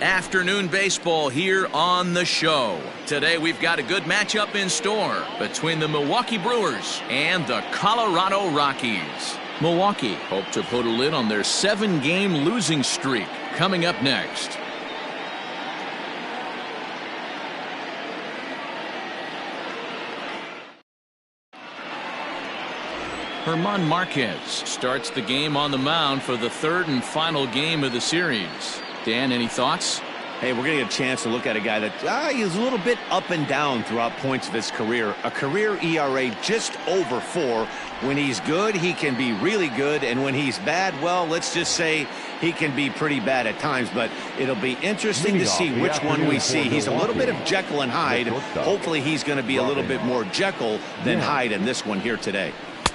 Afternoon baseball here on the show. Today we've got a good matchup in store between the Milwaukee Brewers and the Colorado Rockies. Milwaukee hope to put a lid on their 7-game losing streak. Coming up next. German Marquez starts the game on the mound for the third and final game of the series. Dan, any thoughts? Hey, we're going to get a chance to look at a guy that he's a little bit up and down throughout points of his career. A career ERA just over 4. When he's good, he can be really good. And when he's bad, well, let's just say he can be pretty bad at times. But it'll be interesting to see which one we see. He's a little bit of Jekyll and Hyde. Hopefully he's going to be a little bit more Jekyll than Hyde in this one here today.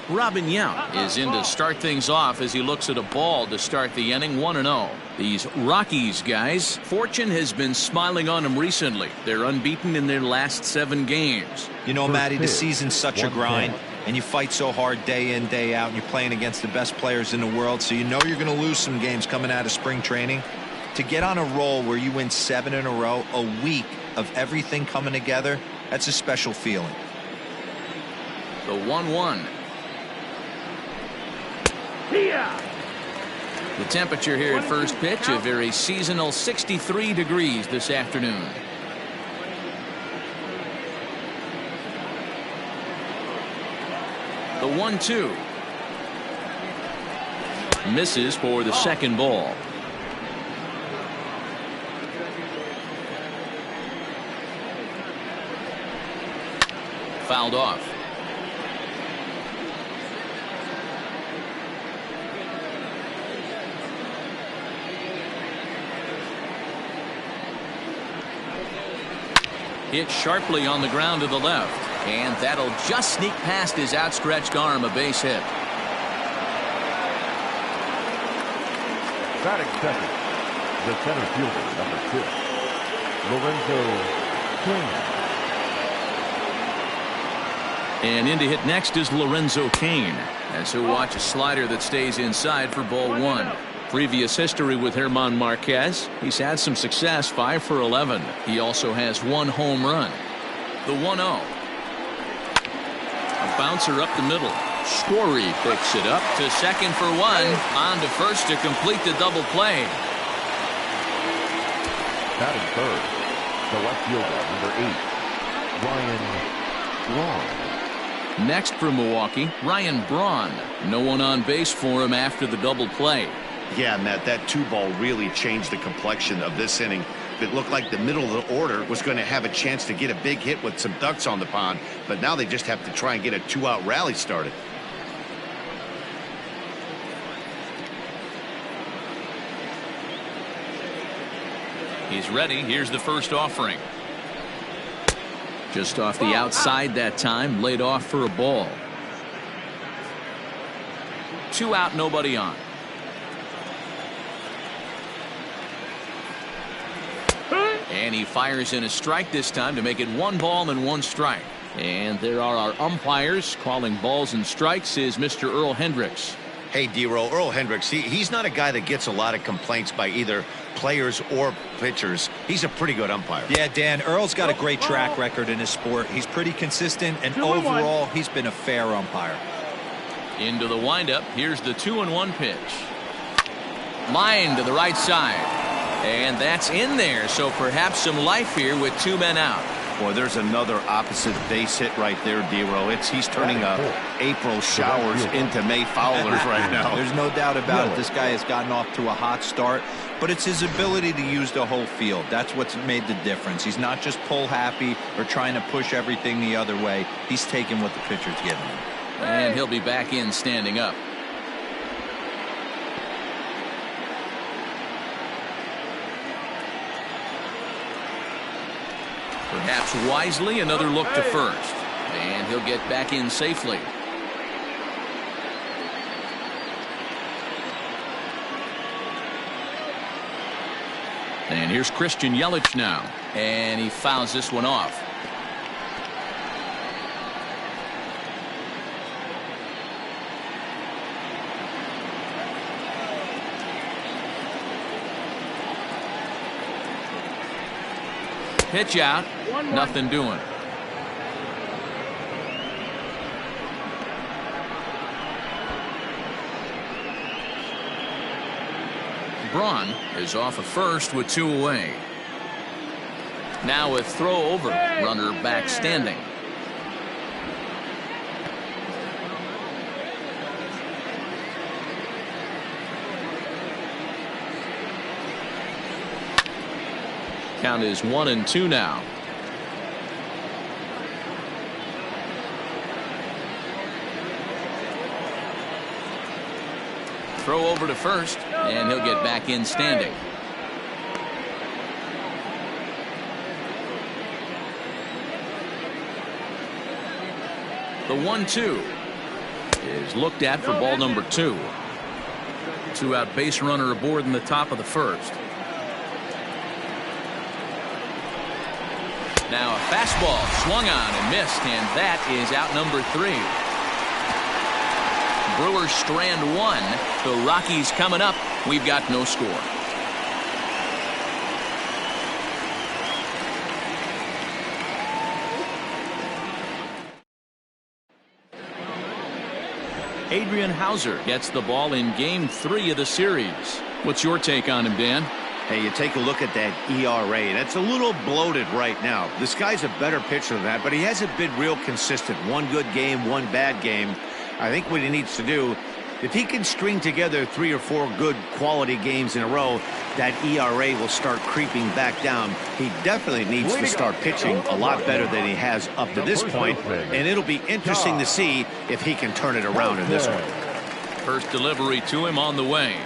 Robin Yount is in to start things off as he looks at a ball to start the inning. 1-0. These Rockies guys, fortune has been smiling on them recently. They're unbeaten in their last 7 games. You know, Matty, the season's such a grind, and you fight so hard day in, day out, and you're playing against the best players in the world, so you know you're going to lose some games coming out of spring training. To get on a roll where you win 7 in a row, a week of everything coming together, that's a special feeling. The 1-1. The temperature here at first pitch, a very seasonal 63 degrees this afternoon. The 1-2. Misses for the second ball. Fouled off. Hit sharply on the ground to the left, and that'll just sneak past his outstretched arm, a base hit. Batting second, the center fielder, number 6, Lorenzo Cain. And in to hit next is Lorenzo Cain, as he'll watch a slider that stays inside for ball 1. Previous history with German Marquez. He's had some success, 5 for 11. He also has 1 home run. The 1-0. A bouncer up the middle. Story picks it up to second for 1. On to first to complete the double play. Batting third, the left fielder, number 8, Ryan Braun. Next for Milwaukee, Ryan Braun. No one on base for him after the double play. Yeah, Matt, that 2-ball really changed the complexion of this inning. It looked like the middle of the order was going to have a chance to get a big hit with some ducks on the pond, but now they just have to try and get a 2-out rally started. He's ready. Here's the first offering. Just off the outside that time, laid off for a ball. 2 out, nobody on. And he fires in a strike this time to make it 1 ball and 1 strike. And there are our umpires calling balls and strikes is Mr. Earl Hendricks. Hey, D-Roll, Earl Hendricks, he's not a guy that gets a lot of complaints by either players or pitchers. He's a pretty good umpire. Yeah, Dan, Earl's got a great track record in his sport. He's pretty consistent, and overall, he's been a fair umpire. Into the windup. Here's the 2-1 pitch. Line to the right side. And that's in there, so perhaps some life here with 2 men out. Boy, there's another opposite base hit right there, D-Roll. He's turning April showers into May foulers right now. There's no doubt about it. This guy has gotten off to a hot start, but it's his ability to use the whole field. That's what's made the difference. He's not just pull happy or trying to push everything the other way. He's taking what the pitcher's giving him. And he'll be back in standing up. Perhaps wisely, another look to first. And he'll get back in safely. And here's Christian Yelich now. And he fouls this one off. Pitch out. Nothing doing. Braun is off of first with 2 away. Now a throw over. Runner back standing. Count is 1-2 now. Throw over to first, and he'll get back in standing. The 1-2 is looked at for ball number 2. 2-out base runner aboard in the top of the first. Now a fastball swung on and missed, and that is out number 3. Brewers strand 1. The Rockies coming up. We've got no score. Adrian Hauser gets the ball in game 3 of the series. What's your take on him, Dan? Hey, you take a look at that ERA. That's a little bloated right now. This guy's a better pitcher than that, but he hasn't been real consistent. One good game, one bad game. I think what he needs to do, if he can string together 3 or 4 good quality games in a row, that ERA will start creeping back down. He definitely needs to start pitching a lot better than he has up to this point, and it'll be interesting to see if he can turn it around in this one. First delivery to him on the way.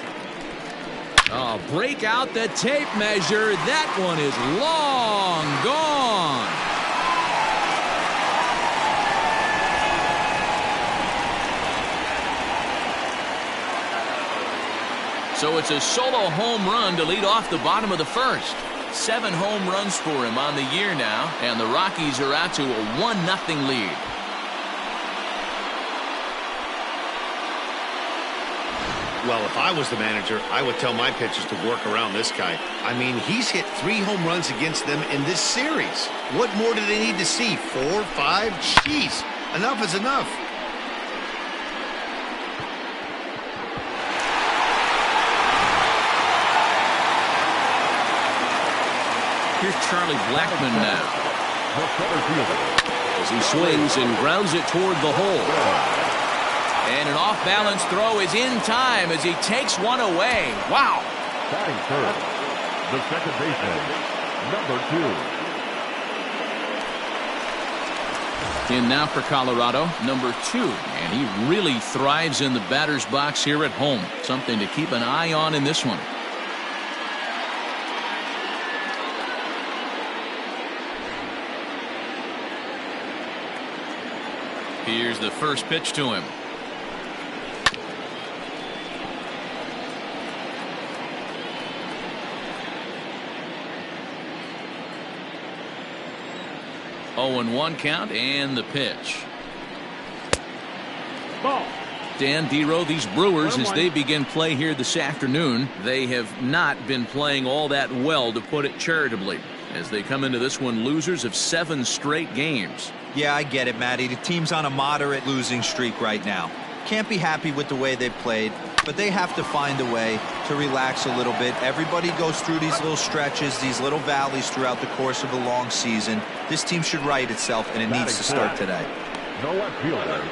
Oh, break out the tape measure. That one is long gone. So it's a solo home run to lead off the bottom of the first. 7 home runs for him on the year now, and the Rockies are out to a 1-0 lead. Well, if I was the manager, I would tell my pitchers to work around this guy. I mean, he's hit 3 home runs against them in this series. What more do they need to see? 4, 5? Jeez, enough is enough. Here's Charlie Blackmon now. As he swings and grounds it toward the hole. And an off-balance throw is in time as he takes one away. Wow. Batting third, the second baseman, number 2. In now for Colorado, number 2. And he really thrives in the batter's box here at home. Something to keep an eye on in this one. Here's the first pitch to him. Oh, and 1 count, and the pitch. Ball. Dan Dero, these Brewers, as they begin play here this afternoon, they have not been playing all that well, to put it charitably, as they come into this one losers of 7 straight games. Yeah, I get it, Matty. The team's on a moderate losing streak right now. Can't be happy with the way they played, but they have to find a way to relax a little bit. Everybody goes through these little stretches, these little valleys throughout the course of a long season. This team should right itself, and it needs to start today. The left fielder,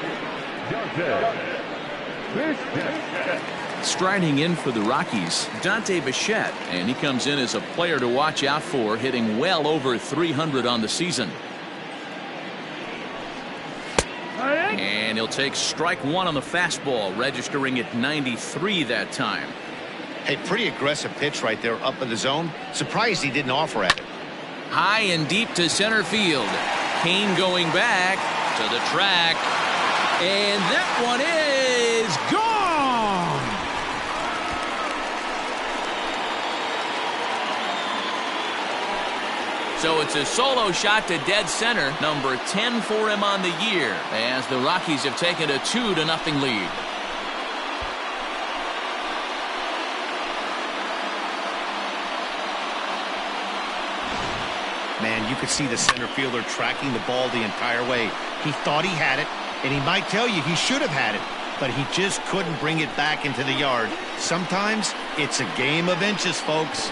Striding in for the Rockies, Dante Bichette, and he comes in as a player to watch out for, hitting well over 300 on the season. And he'll take strike 1 on the fastball, registering at 93 that time. Hey, pretty aggressive pitch right there up in the zone. Surprised he didn't offer at it. High and deep to center field. Kane going back to the track. And that one is gone. So it's a solo shot to dead center, number 10 for him on the year, as the Rockies have taken a 2-0 lead. Man, you could see the center fielder tracking the ball the entire way. He thought he had it, and he might tell you he should have had it, but he just couldn't bring it back into the yard. Sometimes it's a game of inches, folks.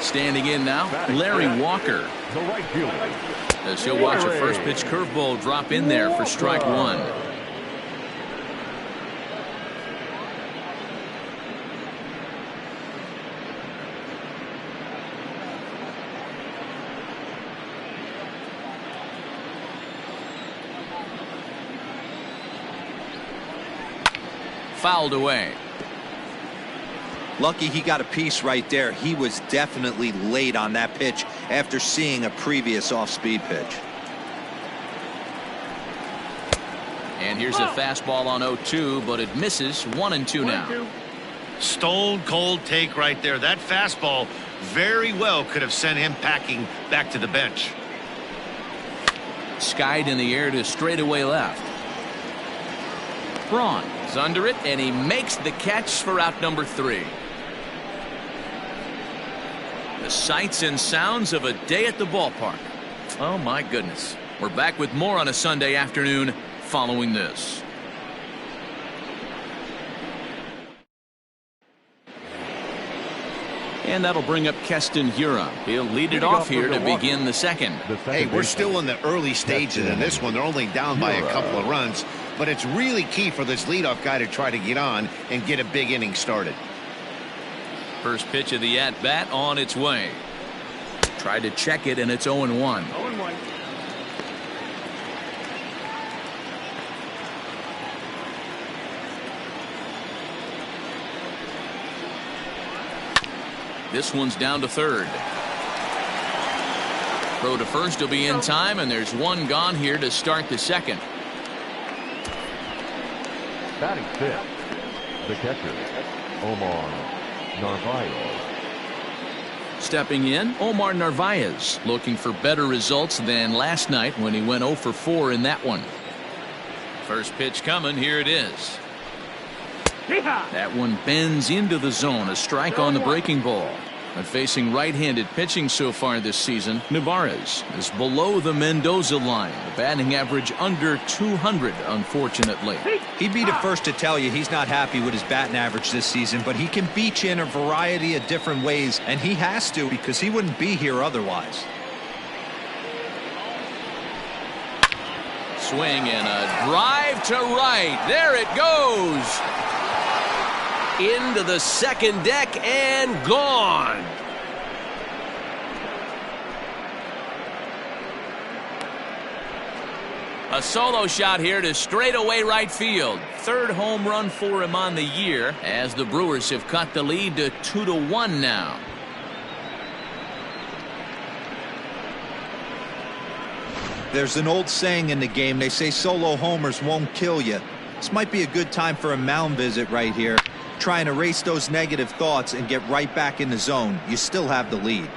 Standing in now, Larry Walker. The right fielder. As he'll watch a first pitch curveball drop in there for strike one. Fouled away. Lucky he got a piece right there. He was definitely late on that pitch after seeing a previous off-speed pitch. And here's a fastball on 0-2, but it misses. 1-2 now. Stone cold take right there. That fastball very well could have sent him packing back to the bench. Skied in the air to straightaway left. Braun is under it, and he makes the catch for out number 3. The sights and sounds of a day at the ballpark. Oh, my goodness. We're back with more on a Sunday afternoon following this. And that'll bring up Keston Hiura. He'll lead it off here to begin the second. Hey, we're still in the early stages of this one. They're only down by a couple of runs, but it's really key for this leadoff guy to try to get on and get a big inning started. First pitch of the at-bat on its way. Tried to check it, and it's 0-1. This one's down to third. Throw to first will be in time, and there's one gone here to start the second. Batting fifth, the catcher, Omar Narvaez. Stepping in, Omar Narvaez, looking for better results than last night when he went 0 for 4 in that one. First pitch coming, here it is. That one bends into the zone, a strike on the breaking ball. And facing right-handed pitching so far this season, Narvaez is below the Mendoza line. The batting average under 200, unfortunately. He'd be the first to tell you he's not happy with his batting average this season, but he can beat you in a variety of different ways, and he has to because he wouldn't be here otherwise. Swing and a drive to right. There it goes. Into the second deck and gone. A solo shot here to straightaway right field. Third home run for him on the year as the Brewers have cut the lead to 2-1 now. There's an old saying in the game. They say solo homers won't kill you. This might be a good time for a mound visit right here. Try and erase those negative thoughts and get right back in the zone. You still have the lead.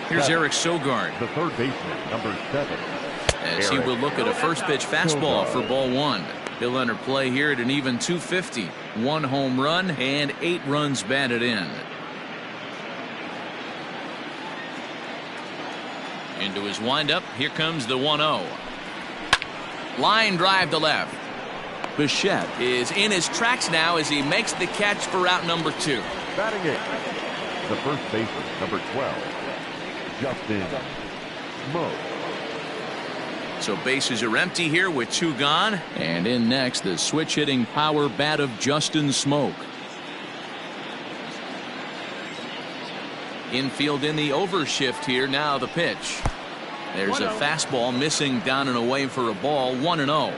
Here's Eric Sogard. The third baseman, number 7. As he will look at a first pitch fastball for ball 1. He'll enter play here at an even 250. 1 home run and 8 runs batted in. Into his windup. Here comes the 1-0. Line drive to left. Bichette is in his tracks now as he makes the catch for out number 2. Batting 8. The first baseman, number 12. Justin Smoke. So bases are empty here with 2 gone. And in next, the switch hitting power bat of Justin Smoke. Infield in the overshift here. Now the pitch. There's a fastball missing down and away for a ball. 1-0.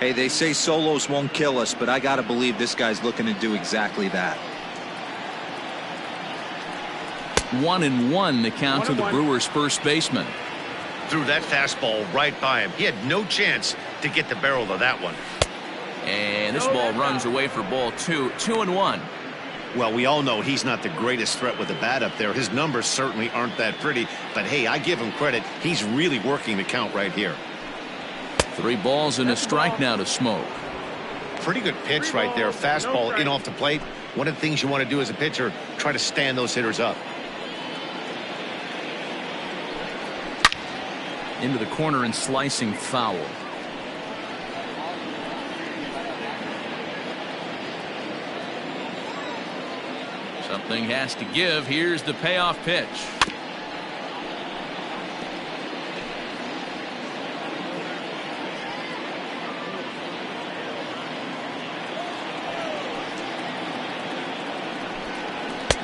Hey, they say solos won't kill us, but I got to believe this guy's looking to do exactly that. 1-1 the count to the Brewers' first baseman. Threw that fastball right by him. He had no chance to get the barrel of that one. And this ball runs away for ball 2. 2-1. Well, we all know he's not the greatest threat with the bat up there. His numbers certainly aren't that pretty. But, hey, I give him credit. He's really working the count right here. 3 balls and a strike now to Smoke. Pretty good pitch right there. Fastball in off the plate. One of the things you want to do as a pitcher, try to stand those hitters up. Into the corner and slicing foul. Something has to give. Here's the payoff pitch.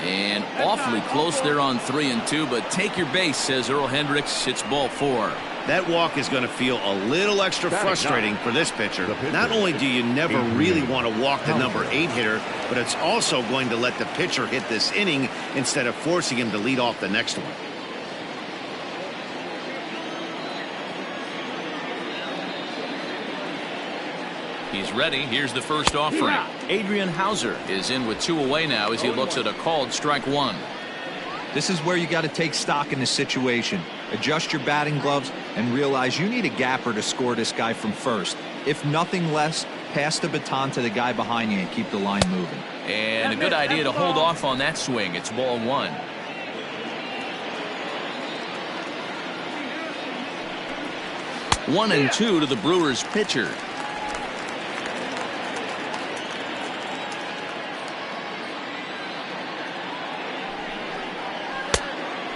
And awfully close there on 3-2, but take your base, says Earl Hendricks. It's ball 4. That walk is going to feel a little extra frustrating for this pitcher. Not only do you never really want to walk the number 8 hitter, but it's also going to let the pitcher hit this inning instead of forcing him to lead off the next one. He's ready. Here's the first offering. Adrian Hauser is in with 2 away now as he looks at a called strike 1. This is where you got to take stock in this situation. Adjust your batting gloves and realize you need a gapper to score this guy from first. If nothing less, pass the baton to the guy behind you and keep the line moving. And a good idea to hold off on that swing. It's ball 1. One and 2 to the Brewers pitcher.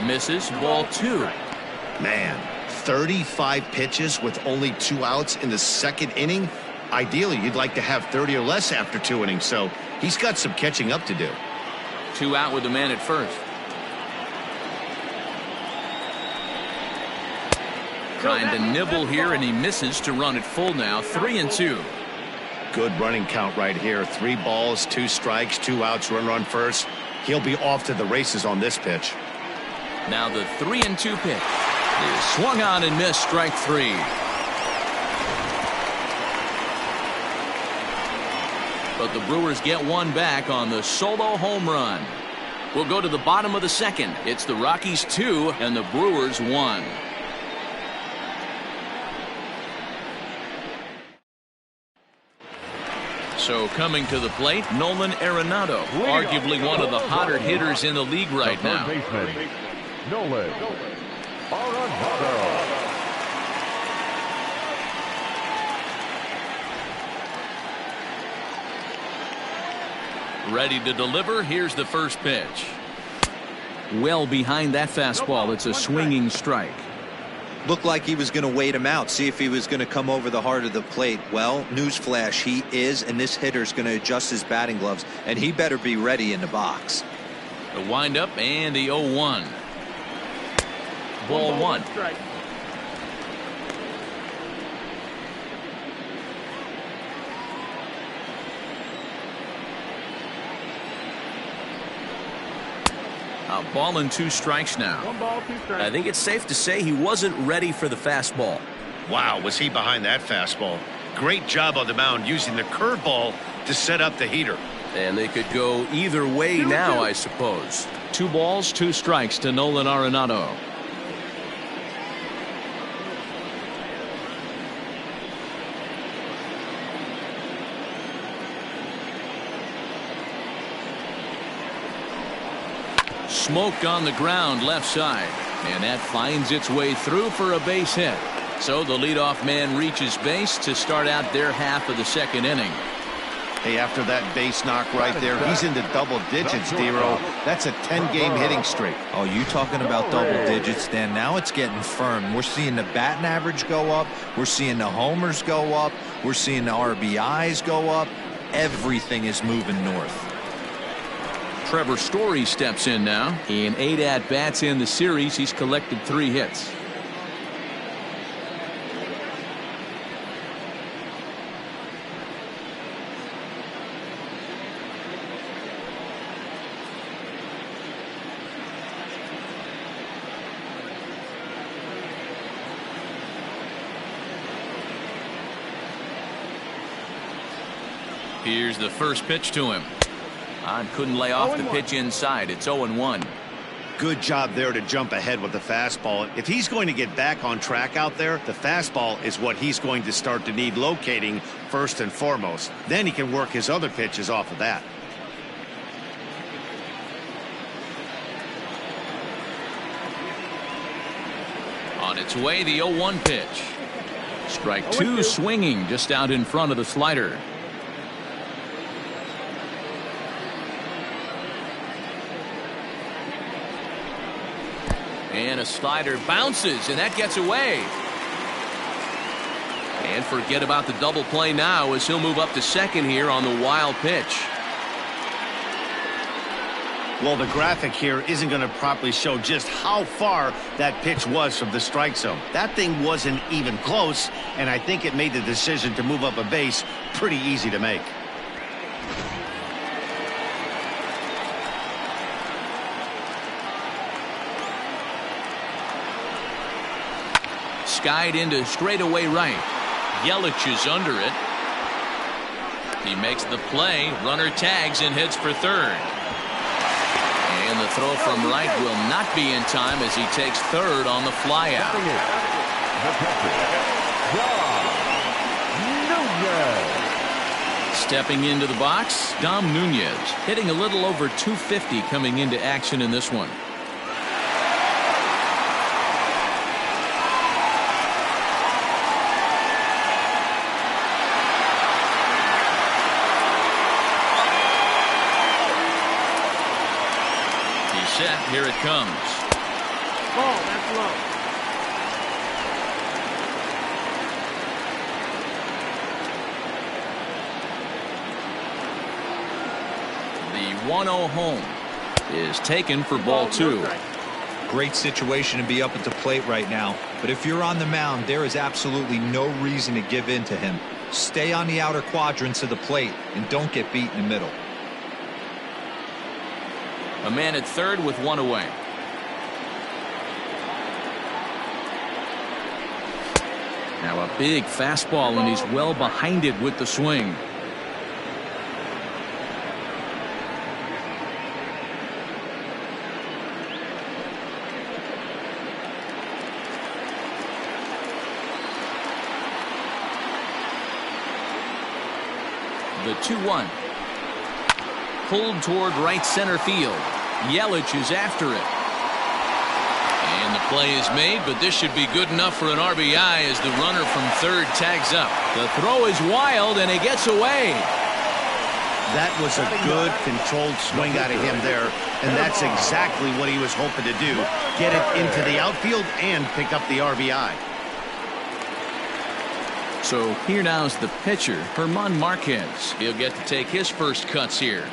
Misses, ball 2. Man, 35 pitches with only 2 outs in the second inning. Ideally, you'd like to have 30 or less after 2 innings, so he's got some catching up to do. 2 out with the man at first. Trying to nibble here, and he misses to run it full now. 3-2. Good running count right here. 3 balls, 2 strikes, 2 outs, run first. He'll be off to the races on this pitch. Now the 3-2 pitch is swung on and missed, strike 3. But the Brewers get 1 back on the solo home run. We'll go to the bottom of the second. It's the Rockies 2 and the Brewers 1. So coming to the plate, Nolan Arenado, arguably one of the hotter hitters in the league right now. Nolan Arenado. Ready to deliver. Here's the first pitch. Well behind that fastball. It's a swinging strike. Looked like he was going to wait him out, see if he was going to come over the heart of the plate. Well, newsflash, he is, and this hitter's going to adjust his batting gloves, and he better be ready in the box. The windup and the 0-1. Ball 1. A ball and 2 strikes now. 1 ball, 2 strikes. I think it's safe to say he wasn't ready for the fastball. Wow, was he behind that fastball. Great job on the mound using the curveball to set up the heater. And they could go either way now, I suppose. 2 balls, 2 strikes to Nolan Arenado. Smoke on the ground left side, and that finds its way through for a base hit. So the leadoff man reaches base to start out their half of the second inning. Hey, after that base knock right there, he's into double digits, D-Row. That's a 10-game hitting streak. Oh, you talking about double digits, Dan? Now it's getting firm. We're seeing the batting average go up. We're seeing the homers go up. We're seeing the RBIs go up. Everything is moving north. Trevor Story steps in now. In 8 at-bats in the series, he's collected 3 hits. Here's the first pitch to him. Couldn't lay off the pitch inside. It's 0-1. good job there to jump ahead with the fastball. If he's going to get back on track out there, the fastball is what he's going to start to need locating first and foremost. Then he can work his other pitches off of that. On its way, the 0-1 pitch. Strike two, swinging just out in front of the slider. And a slider bounces, and that gets away. And forget about the double play now as he'll move up to second here on the wild pitch. Well, the graphic here isn't going to properly show just how far that pitch was from the strike zone. That thing wasn't even close, and I think it made the decision to move up a base pretty easy to make. Skied into straightaway right. Yelich is under it. He makes the play. Runner tags and heads for third. And the throw from right will not be in time as he takes third on the flyout. Stepping into the box, Dom Nunez, hitting a little over 250 coming into action in this one. Here it comes. Ball, that's low. The 1-0 home is taken for ball two. Great situation to be up at the plate right now. But if you're on the mound, there is absolutely no reason to give in to him. Stay on the outer quadrants of the plate and don't get beat in the middle. A man at third with one away. Now a big fastball, and he's well behind it with the swing. The 2-1. Pulled toward right center field. Yelich is after it. And the play is made, but this should be good enough for an RBI as the runner from third tags up. The throw is wild, and he gets away. That was a good controlled swing out of him there, and that's exactly what he was hoping to do. Get it into the outfield and pick up the RBI. So here now is the pitcher, German Marquez. He'll get to take his first cuts here.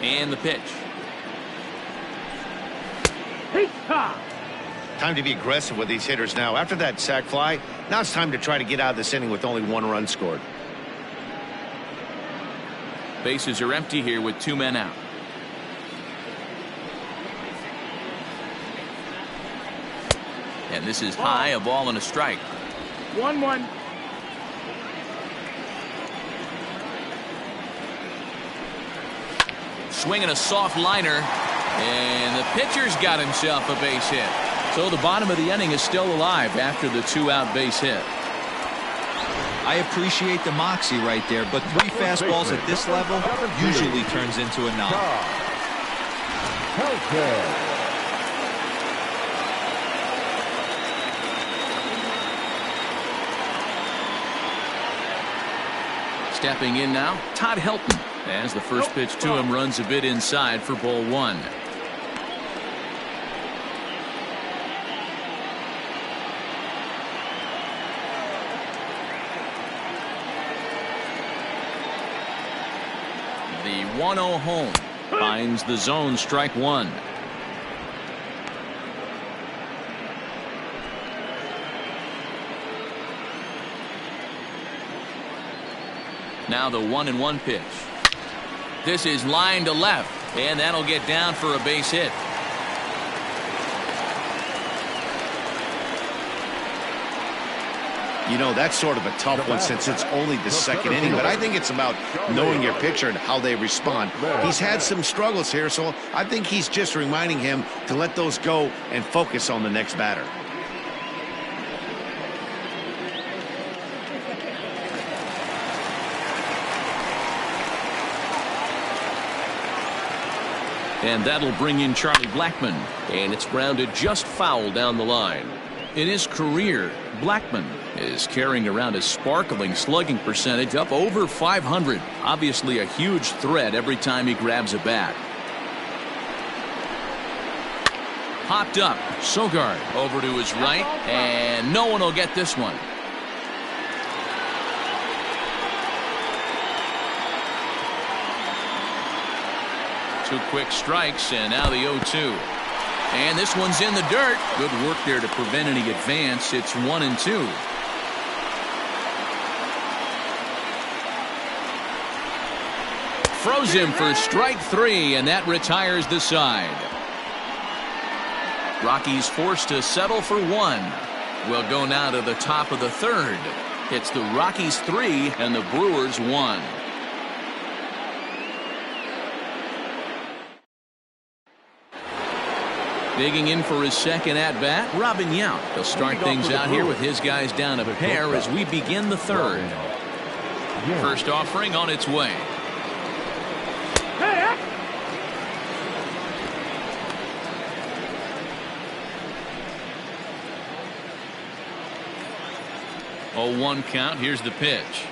And the pitch. Time to be aggressive with these hitters now. After that sac fly, now it's time to try to get out of this inning with only one run scored. Bases are empty here with two men out. And this is high, a ball and a strike. 1-1. Swinging a soft liner, and the pitcher's got himself a base hit. So the bottom of the inning is still alive after the two-out base hit. I appreciate the moxie right there, but three fastballs at this level usually turns into a knock. Stepping in now, Todd Helton, as the first pitch to him runs a bit inside for ball one. The 1-0 home finds the zone, strike one. Now the 1-1 pitch. This is line to left, and that'll get down for a base hit. You know, that's sort of a tough one since it's only the second inning, but I think it's about knowing your pitcher and how they respond. He's had some struggles here, so I think he's just reminding him to let those go and focus on the next batter. And that'll bring in Charlie Blackmon. And it's grounded just foul down the line. In his career, Blackmon is carrying around a sparkling slugging percentage up over 500. Obviously a huge threat every time he grabs a bat. Popped up. Sogard over to his right. And no one will get this one. Two quick strikes, and now the 0-2. And this one's in the dirt. Good work there to prevent any advance. It's 1-2. Froze him for strike 3, and that retires the side. Rockies forced to settle for 1. We'll go now to the top of the third. It's the Rockies 3 and the Brewers 1. Digging in for his second at-bat, Robin Yount. He'll start things out here with his guys down a pair as we begin the third. First offering on its way. Hey! 0-1 count. Here's the pitch.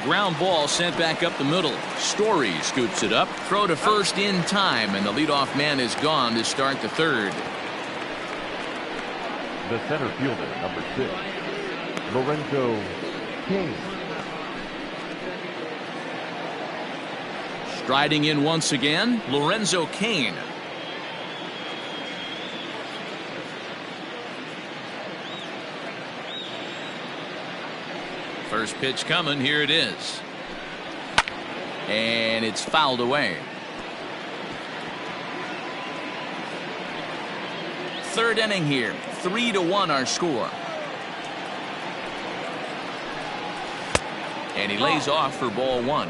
Ground ball sent back up the middle. Story scoops it up. Throw to first in time, and the leadoff man is gone to start the third. The center fielder, number 6, Lorenzo Cain. Striding in once again, Lorenzo Cain. First pitch coming. Here it is. And it's fouled away. Third inning here. 3-1 our score. And he lays off for ball 1.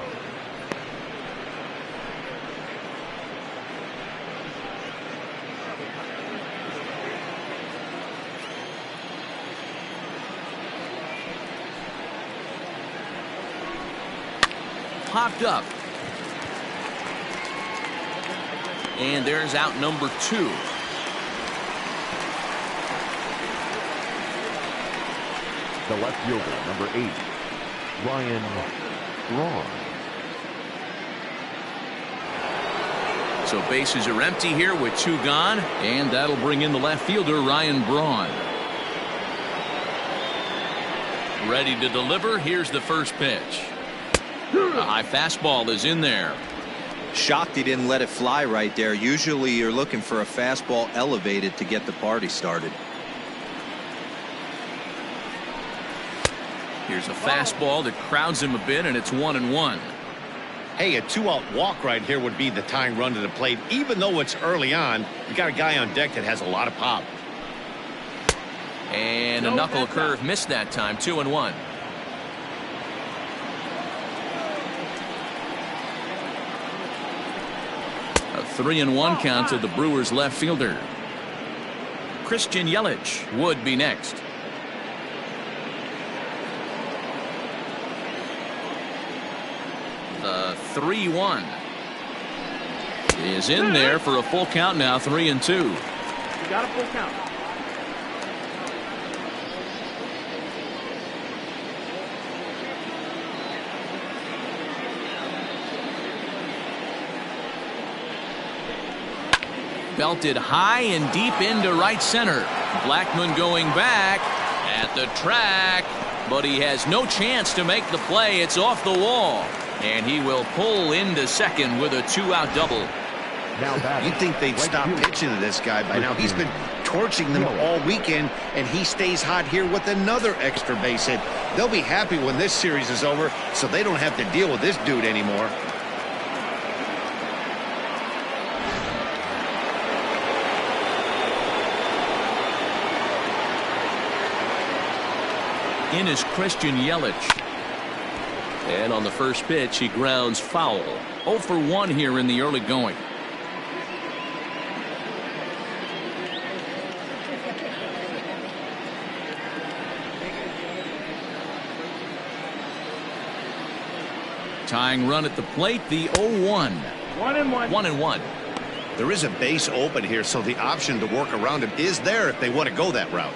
Popped up. And there's out number 2. The left fielder, number 8, Ryan Braun. So bases are empty here with 2 gone, and that'll bring in the left fielder, Ryan Braun. Ready to deliver. Here's the first pitch. A high fastball is in there. Shocked he didn't let it fly right there. Usually you're looking for a fastball elevated to get the party started. Here's a fastball that crowds him a bit, and it's 1-1. Hey, a 2-out walk right here would be the tying run to the plate. Even though it's early on, you got a guy on deck that has a lot of pop. And a knuckle curve missed that time. 2-1. A 3-1 count to the Brewers left fielder. Christian Yelich would be next. The 3-1 is in there for a full count now. 3-2. You got a full count. Belted high and deep into right center. Blackmon going back at the track, but he has no chance to make the play. It's off the wall, and he will pull into second with a 2-out double. You'd think they'd stop pitching to this guy by now. He's been torching them all weekend, and he stays hot here with another extra base hit. They'll be happy when this series is over, so they don't have to deal with this dude anymore. In is Christian Yelich. And on the first pitch, he grounds foul. 0 for 1 here in the early going. Tying run at the plate, the 0-1. 1-1. 1-1. There is a base open here, so the option to work around him is there if they want to go that route.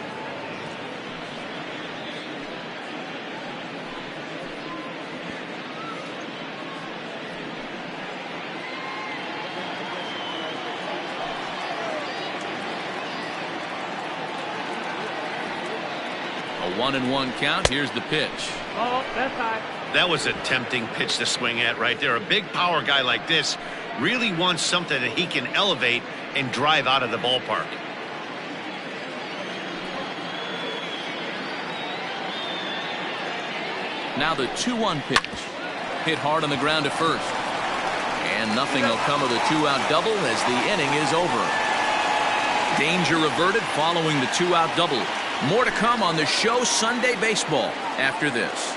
A 1-1 count. Here's the pitch. Oh, that's high. That was a tempting pitch to swing at right there. A big power guy like this really wants something that he can elevate and drive out of the ballpark. Now the 2-1 pitch. Hit hard on the ground to first. And nothing will come of the 2-out double as the inning is over. Danger averted following the 2-out double. More to come on the show Sunday Baseball after this.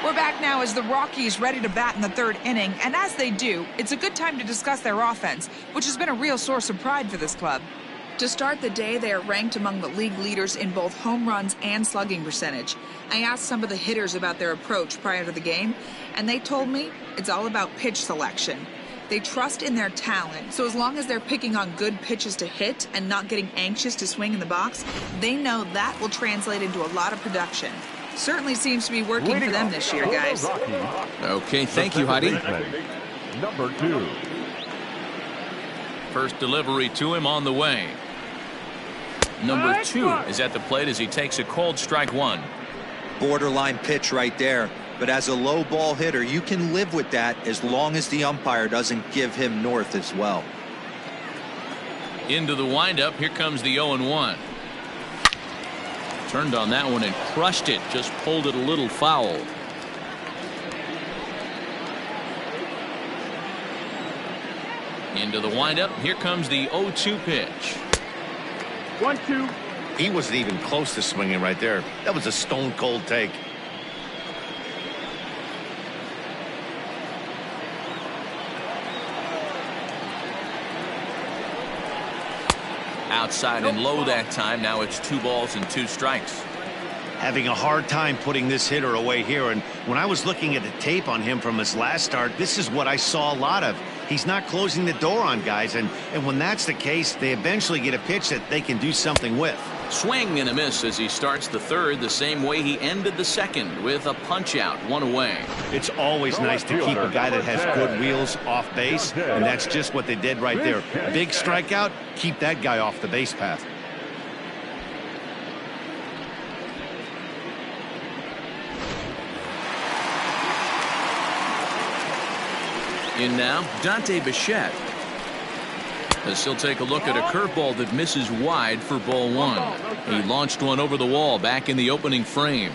We're back now as the Rockies ready to bat in the third inning, and as they do, it's a good time to discuss their offense, which has been a real source of pride for this club. To start the day, they are ranked among the league leaders in both home runs and slugging percentage. I asked some of the hitters about their approach prior to the game, and they told me it's all about pitch selection. They trust in their talent, so as long as they're picking on good pitches to hit and not getting anxious to swing in the box, they know that will translate into a lot of production. Certainly seems to be working for them this year, guys. Okay, thank you, Heidi. Number 2. First delivery to him on the way. Number 2 is at the plate as he takes a cold strike 1. Borderline pitch right there. But as a low ball hitter, you can live with that as long as the umpire doesn't give him north as well. Into the windup. Here comes the 0-1. Turned on that one and crushed it. Just pulled it a little foul. Into the windup. Here comes the 0-2 pitch. 1-2. He wasn't even close to swinging right there. That was a stone cold take. Outside and low that time. Now it's 2 balls and 2 strikes. Having a hard time putting this hitter away here, and when I was looking at the tape on him from his last start, this is what I saw a lot of. He's not closing the door on guys, and when that's the case, they eventually get a pitch that they can do something with. Swing and a miss as he starts the third the same way he ended the second, with a punch out, 1 away. It's always nice to keep a guy that has good wheels off base, and that's just what they did right there. Big strikeout, keep that guy off the base path. In now, Dante Bichette. As he'll take a look at a curveball that misses wide for ball 1. He launched one over the wall back in the opening frame.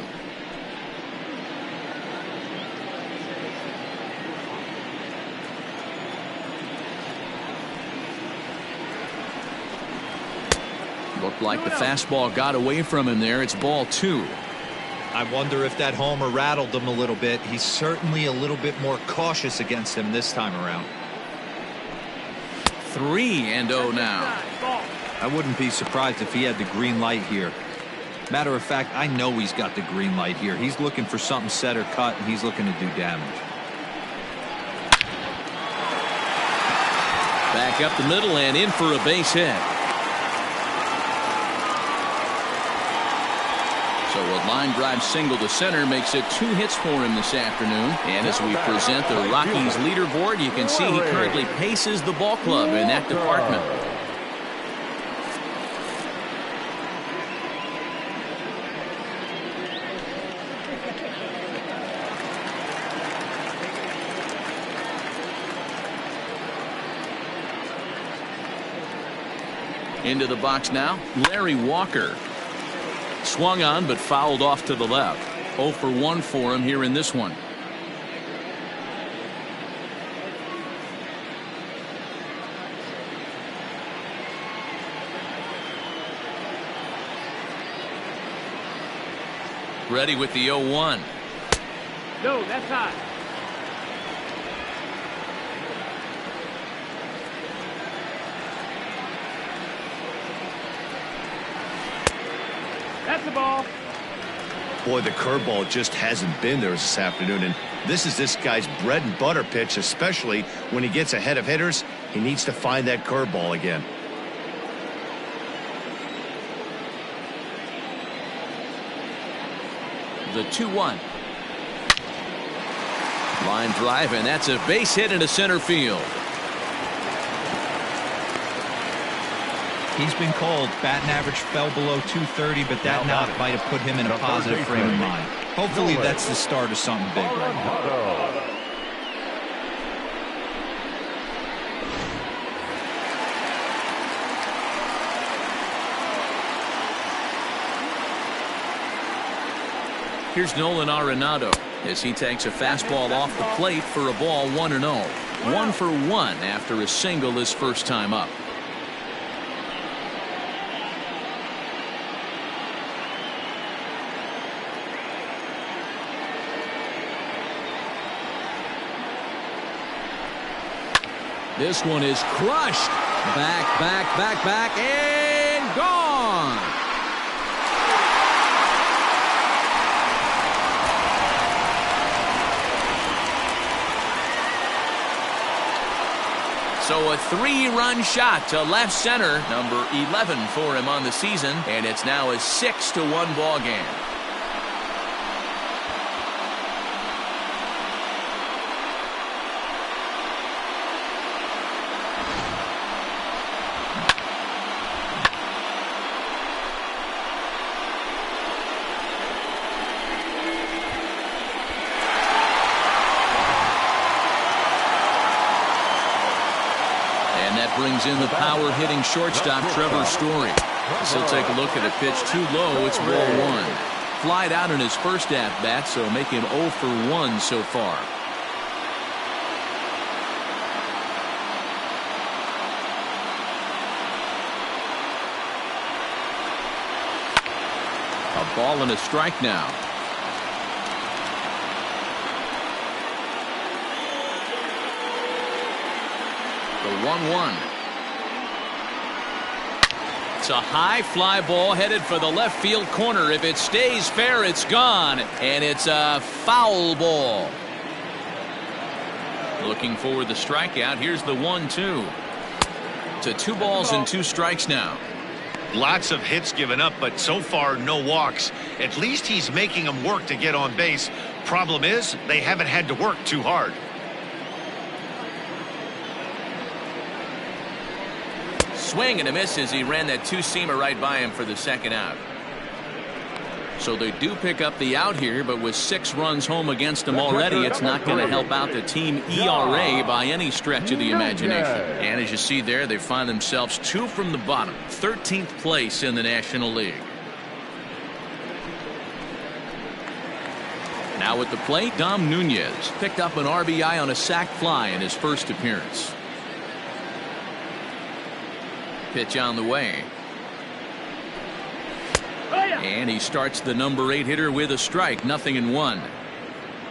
Looked like the fastball got away from him there. It's ball 2. I wonder if that homer rattled him a little bit. He's certainly a little bit more cautious against him this time around. 3-0 now. I wouldn't be surprised if he had the green light here. Matter of fact, I know he's got the green light here. He's looking for something set or cut, and he's looking to do damage. Back up the middle and in for a base hit. So a line drive single to center makes it 2 hits for him this afternoon. And as we present the Rockies leaderboard, you can see he currently paces the ball club in that department. Into the box now, Larry Walker. Swung on but fouled off to the left. 0 for 1 for him here in this one. ready with the 0-1. No, that's high. That's the ball. Boy, the curveball just hasn't been there this afternoon, and this is this guy's bread and butter pitch, especially when he gets ahead of hitters. He needs to find that curveball again. The 2-1. Line drive, and that's a base hit into center field. He's been called. Batting average fell below 230, but that knock might have put him in a positive frame of mind. Hopefully that's the start of something big right now. Here's Nolan Arenado as he takes a fastball off the plate for a ball 1-0. 1 for 1 after a single his first time up. This one is crushed. Back, and gone. So a 3-run shot to left center, number 11 for him on the season, and it's now a 6-1 ball game. Brings in the power-hitting shortstop Trevor Story. So take a look at a pitch too low. It's ball 1. Flied out in his first at-bat, so make him 0 for 1 so far. A ball and a strike now. The 1-1. It's a high fly ball headed for the left field corner. If it stays fair, it's gone, and it's a foul ball. Looking for the strikeout. Here's the 1-2. To 2 balls and 2 strikes now. Lots of hits given up, but so far no walks. At least he's making them work to get on base. Problem is, they haven't had to work too hard. Swing and a miss as he ran that 2-seamer right by him for the second out. So they do pick up the out here, but with 6 runs home against him already, it's not going to help out the team ERA by any stretch of the imagination. And as you see there, they find themselves 2 from the bottom, 13th place in the National League. Now at the plate, Dom Nunez picked up an RBI on a sac fly in his first appearance. Pitch on the way. And he starts the number 8 hitter with a strike, 0-1.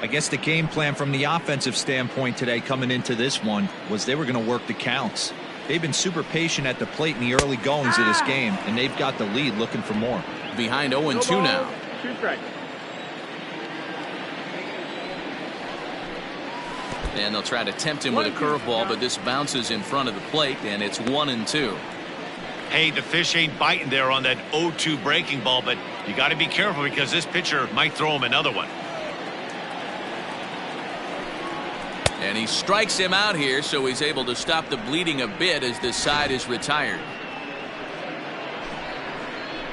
I guess the game plan from the offensive standpoint today coming into this one was they were going to work the counts. They've been super patient at the plate in the early goings of this game, and they've got the lead looking for more. Behind 0-2 now. 2 strikes. And they'll try to tempt him with a curveball, but this bounces in front of the plate, and it's 1-2. Hey, the fish ain't biting there on that 0-2 breaking ball, but you got to be careful because this pitcher might throw him another one. And he strikes him out here, so he's able to stop the bleeding a bit as this side is retired.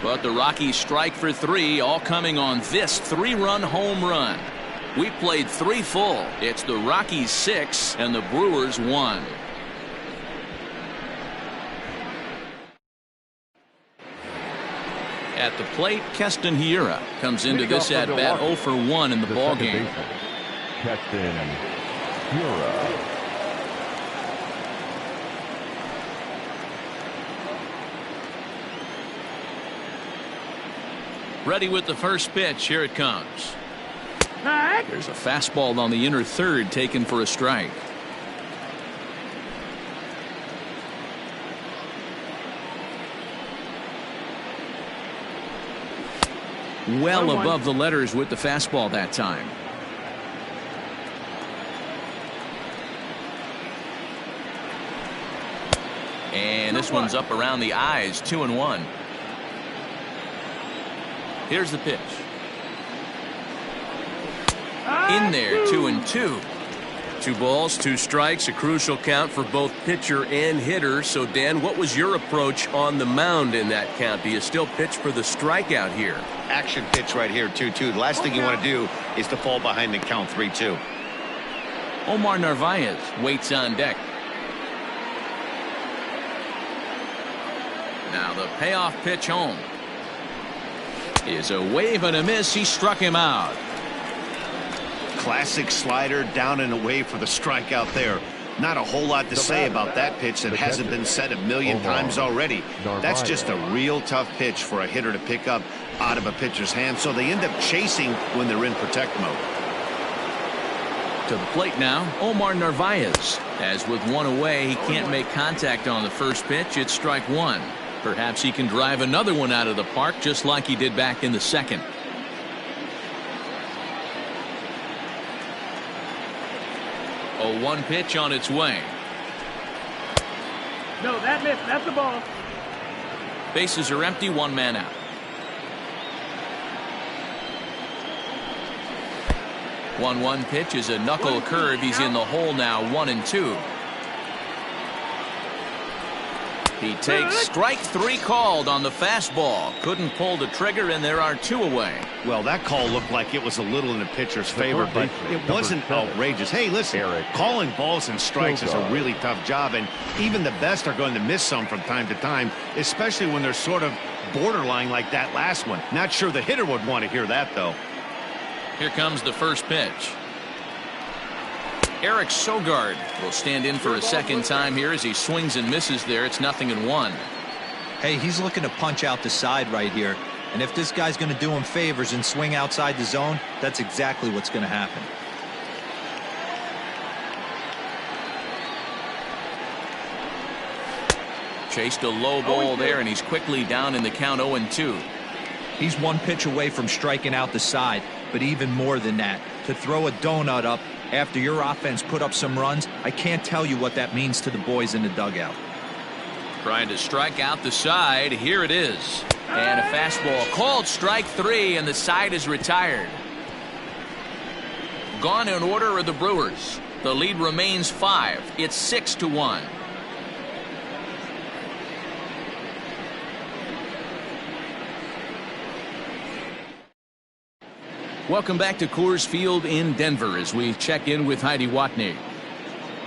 But the Rockies strike for 3, all coming on this 3-run home run. We played 3 full. It's the Rockies 6 and the Brewers 1. At the plate, Keston Hiura comes into this at bat 0 for 1 in the ball game. Keston Hiura. Ready with the first pitch. Here it comes. There's a fastball on the inner third taken for a strike. Well above the letters with the fastball that time. And this one's up around the eyes. 2-1. Here's the pitch. In there. 2-2. 2 balls, 2 strikes, a crucial count for both pitcher and hitter. So, Dan, what was your approach on the mound in that count? Do you still pitch for the strikeout here? Action pitch right here, 2-2. The last thing you want to do is to fall behind and count 3-2. Omar Narvaez waits on deck. Now the payoff pitch home is a wave and a miss. He struck him out. Classic slider down and away for the strikeout there. Not a whole lot to say about that pitch that hasn't been said a million times already. That's just a real tough pitch for a hitter to pick up out of a pitcher's hand, so they end up chasing when they're in protect mode. To the plate now, Omar Narvaez. As with 1 away, he can't make contact on the first pitch. It's strike 1. Perhaps he can drive another one out of the park just like he did back in the second. A 1 pitch on its way. No, that missed. That's the ball. Bases are empty. 1 man out. 1-1 pitch is a knuckle curve. He's in the hole now. 1-2. He takes strike 3 called on the fastball. Couldn't pull the trigger, and there are 2 away. Well, that call looked like it was a little in the pitcher's favor, but it wasn't outrageous. Hey, listen, calling balls and strikes is a really tough job, and even the best are going to miss some from time to time, especially when they're sort of borderline like that last one. Not sure the hitter would want to hear that, though. Here comes the first pitch. Eric Sogard will stand in for a second time here as he swings and misses there. It's 0-1. Hey, he's looking to punch out the side right here. And if this guy's going to do him favors and swing outside the zone, that's exactly what's going to happen. Chased a low ball there, and he's quickly down in the count. 0-2. He's 1 pitch away from striking out the side, but even more than that, to throw a donut up after your offense put up some runs, I can't tell you what that means to the boys in the dugout. Trying to strike out the side. Here it is. And a fastball called strike 3, and the side is retired. Gone in order are the Brewers. The lead remains 5. It's 6-1. Welcome back to Coors Field in Denver as we check in with Heidi Watney.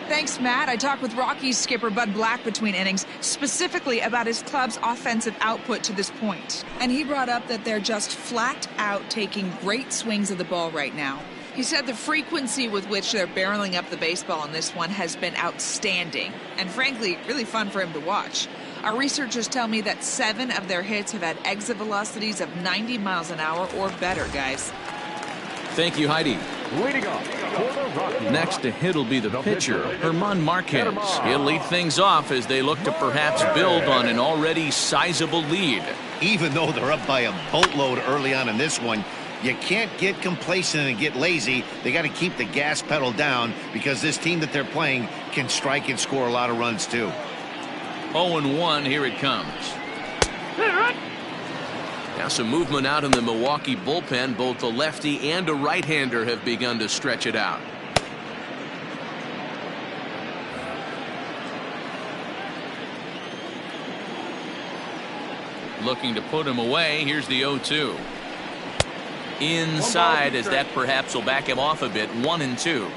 Thanks, Matt. I talked with Rockies skipper Bud Black between innings, specifically about his club's offensive output to this point. And he brought up that they're just flat out taking great swings of the ball right now. He said the frequency with which they're barreling up the baseball in this one has been outstanding, and frankly, really fun for him to watch. Our researchers tell me that 7 of their hits have had exit velocities of 90 miles an hour or better, guys. Thank you, Heidi. Next to hit will be the pitcher, German Marquez. He'll lead things off as they look to perhaps build on an already sizable lead. Even though they're up by a boatload early on in this one, you can't get complacent and get lazy. They got to keep the gas pedal down because this team that they're playing can strike and score a lot of runs too. 0-1, here it comes. Now some movement out in the Milwaukee bullpen. Both the lefty and a right-hander have begun to stretch it out. Looking to put him away. Here's the 0-2. Inside, as that perhaps will back him off a bit. 1-2.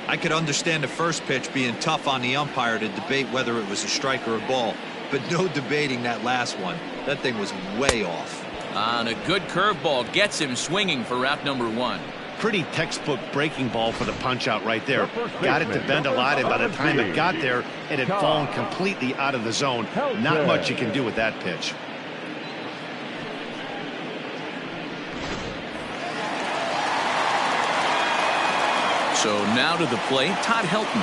I could understand the first pitch being tough on the umpire to debate whether it was a strike or a ball, but no debating that last one. That thing was way off. And a good curveball gets him swinging for route number 1. Pretty textbook breaking ball for the punch out right there. Got it to bend a lot, and by the time it got there, it had fallen completely out of the zone. Not much you can do with that pitch. Now to the plate, Todd Helton.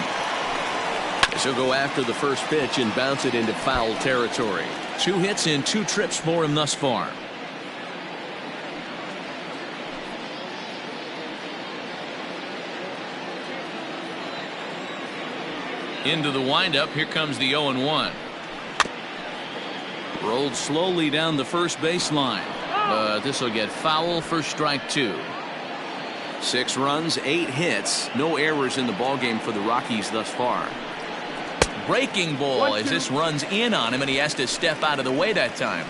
He'll go after the first pitch and bounce it into foul territory. 2 hits in 2 trips for him thus far. Into the windup. Here comes the 0-1. Rolled slowly down the first baseline, but this will get foul for strike 2. 6 runs, 8 hits, no errors in the ballgame for the Rockies thus far. Breaking ball as this runs in on him, and he has to step out of the way that time.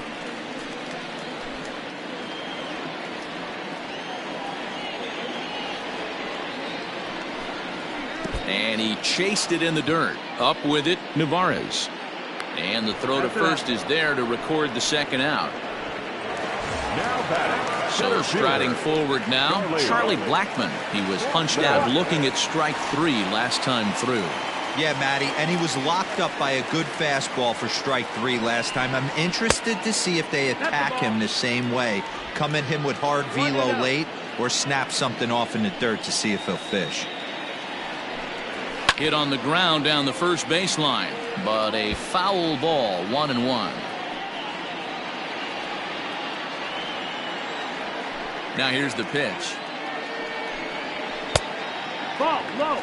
And he chased it in the dirt. Up with it, Navarez. And the throw to first is there to record the second out. Now batting. So striding forward now, Charlie Blackmon. He was punched out looking at strike 3 last time through. Yeah, Matty, and he was locked up by a good fastball for strike 3 last time. I'm interested to see if they attack him the same way. Come at him with hard velo late or snap something off in the dirt to see if he'll fish. Hit on the ground down the first baseline, but a foul ball, 1-1. Now here's the pitch. Ball low.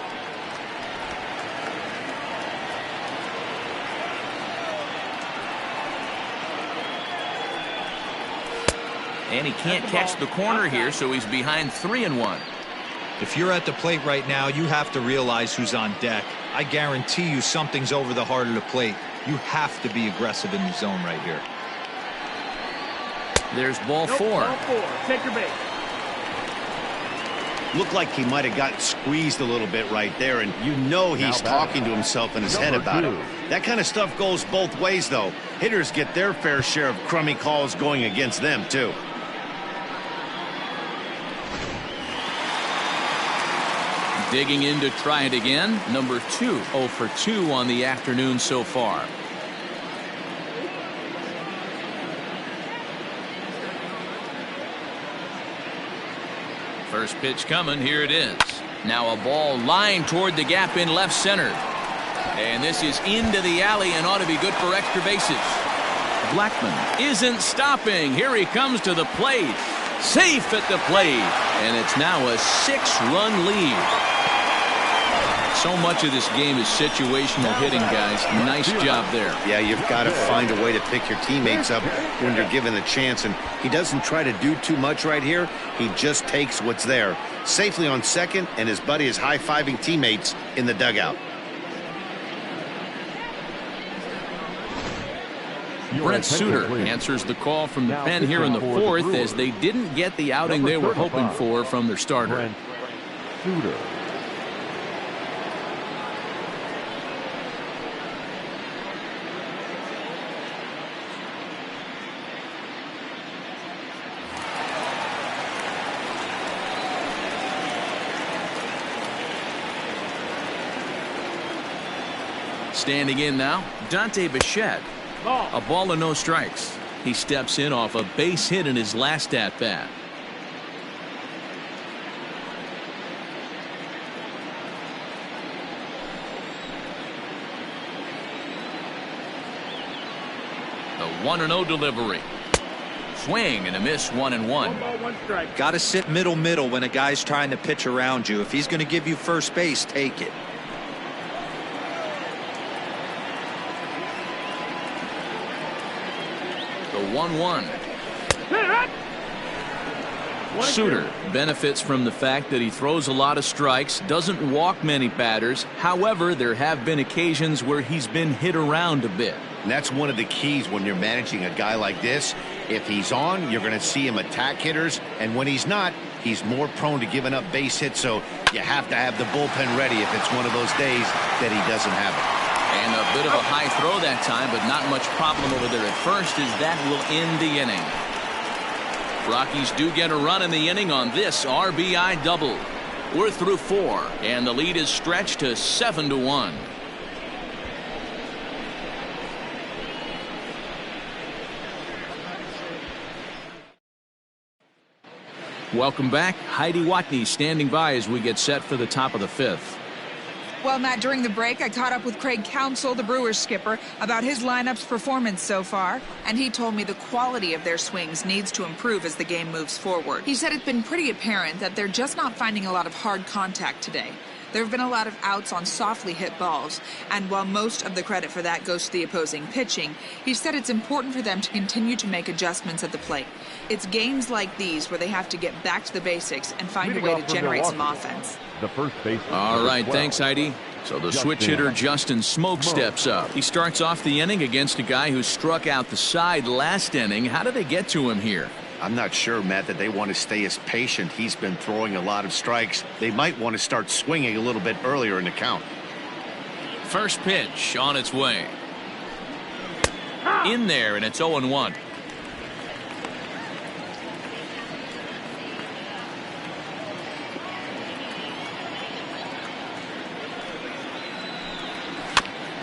And he can't catch the corner here, so he's behind 3-1. If you're at the plate right now, you have to realize who's on deck. I guarantee you something's over the heart of the plate. You have to be aggressive in the zone right here. There's ball 4. Ball 4. Take your base. Looked like he might have gotten squeezed a little bit right there, and you know he's talking to himself in his head about it. That kind of stuff goes both ways, though. Hitters get their fair share of crummy calls going against them, too. Digging in to try it again. Number 2, 0 for 2 on the afternoon so far. First pitch coming. Here it is. Now a ball lined toward the gap in left center. And this is into the alley and ought to be good for extra bases. Blackmon isn't stopping. Here he comes to the plate. Safe at the plate. And it's now a 6-run lead. So much of this game is situational hitting, guys. Nice job there. Yeah, you've got to find a way to pick your teammates up when you're given the chance, and he doesn't try to do too much right here. He just takes what's there. Safely on second, and his buddy is high-fiving teammates in the dugout. Brent Suter answers the call from the pen here in the 4th as they didn't get the outing they were hoping for from their starter. Brent Suter. Standing in now, Dante Bichette. A ball and no strikes. He steps in off a base hit in his last at-bat. The 1-0 delivery. Swing and a miss, 1-1. 1 ball, 1 strike. Got to sit middle when a guy's trying to pitch around you. If he's going to give you first base, take it. The 1-1. Suter benefits from the fact that he throws a lot of strikes, doesn't walk many batters. However, there have been occasions where he's been hit around a bit. And that's one of the keys when you're managing a guy like this. If he's on, you're going to see him attack hitters, and when he's not, he's more prone to giving up base hits, so you have to have the bullpen ready if it's one of those days that he doesn't have it. And a bit of a high throw that time, but not much problem over there at first, as that will end the inning. Rockies do get a run in the inning on this RBI double. We're through 4, and the lead is stretched to 7-1. Welcome back. Heidi Watney standing by as we get set for the top of the fifth. Well, Matt, during the break, I caught up with Craig Counsell, the Brewers skipper, about his lineup's performance so far, and he told me the quality of their swings needs to improve as the game moves forward. He said it's been pretty apparent that they're just not finding a lot of hard contact today. There have been a lot of outs on softly hit balls, and while most of the credit for that goes to the opposing pitching, he said it's important for them to continue to make adjustments at the plate. It's games like these where they have to get back to the basics and find a way to generate some offense. The first baseman. All right, thanks, Heidi. So the switch hitter Justin Smoke steps up. He starts off the inning against a guy who struck out the side last inning. How did they get to him here? I'm not sure, Matt, that they want to stay as patient. He's been throwing a lot of strikes. They might want to start swinging a little bit earlier in the count. First pitch on its way. In there, and it's 0-1.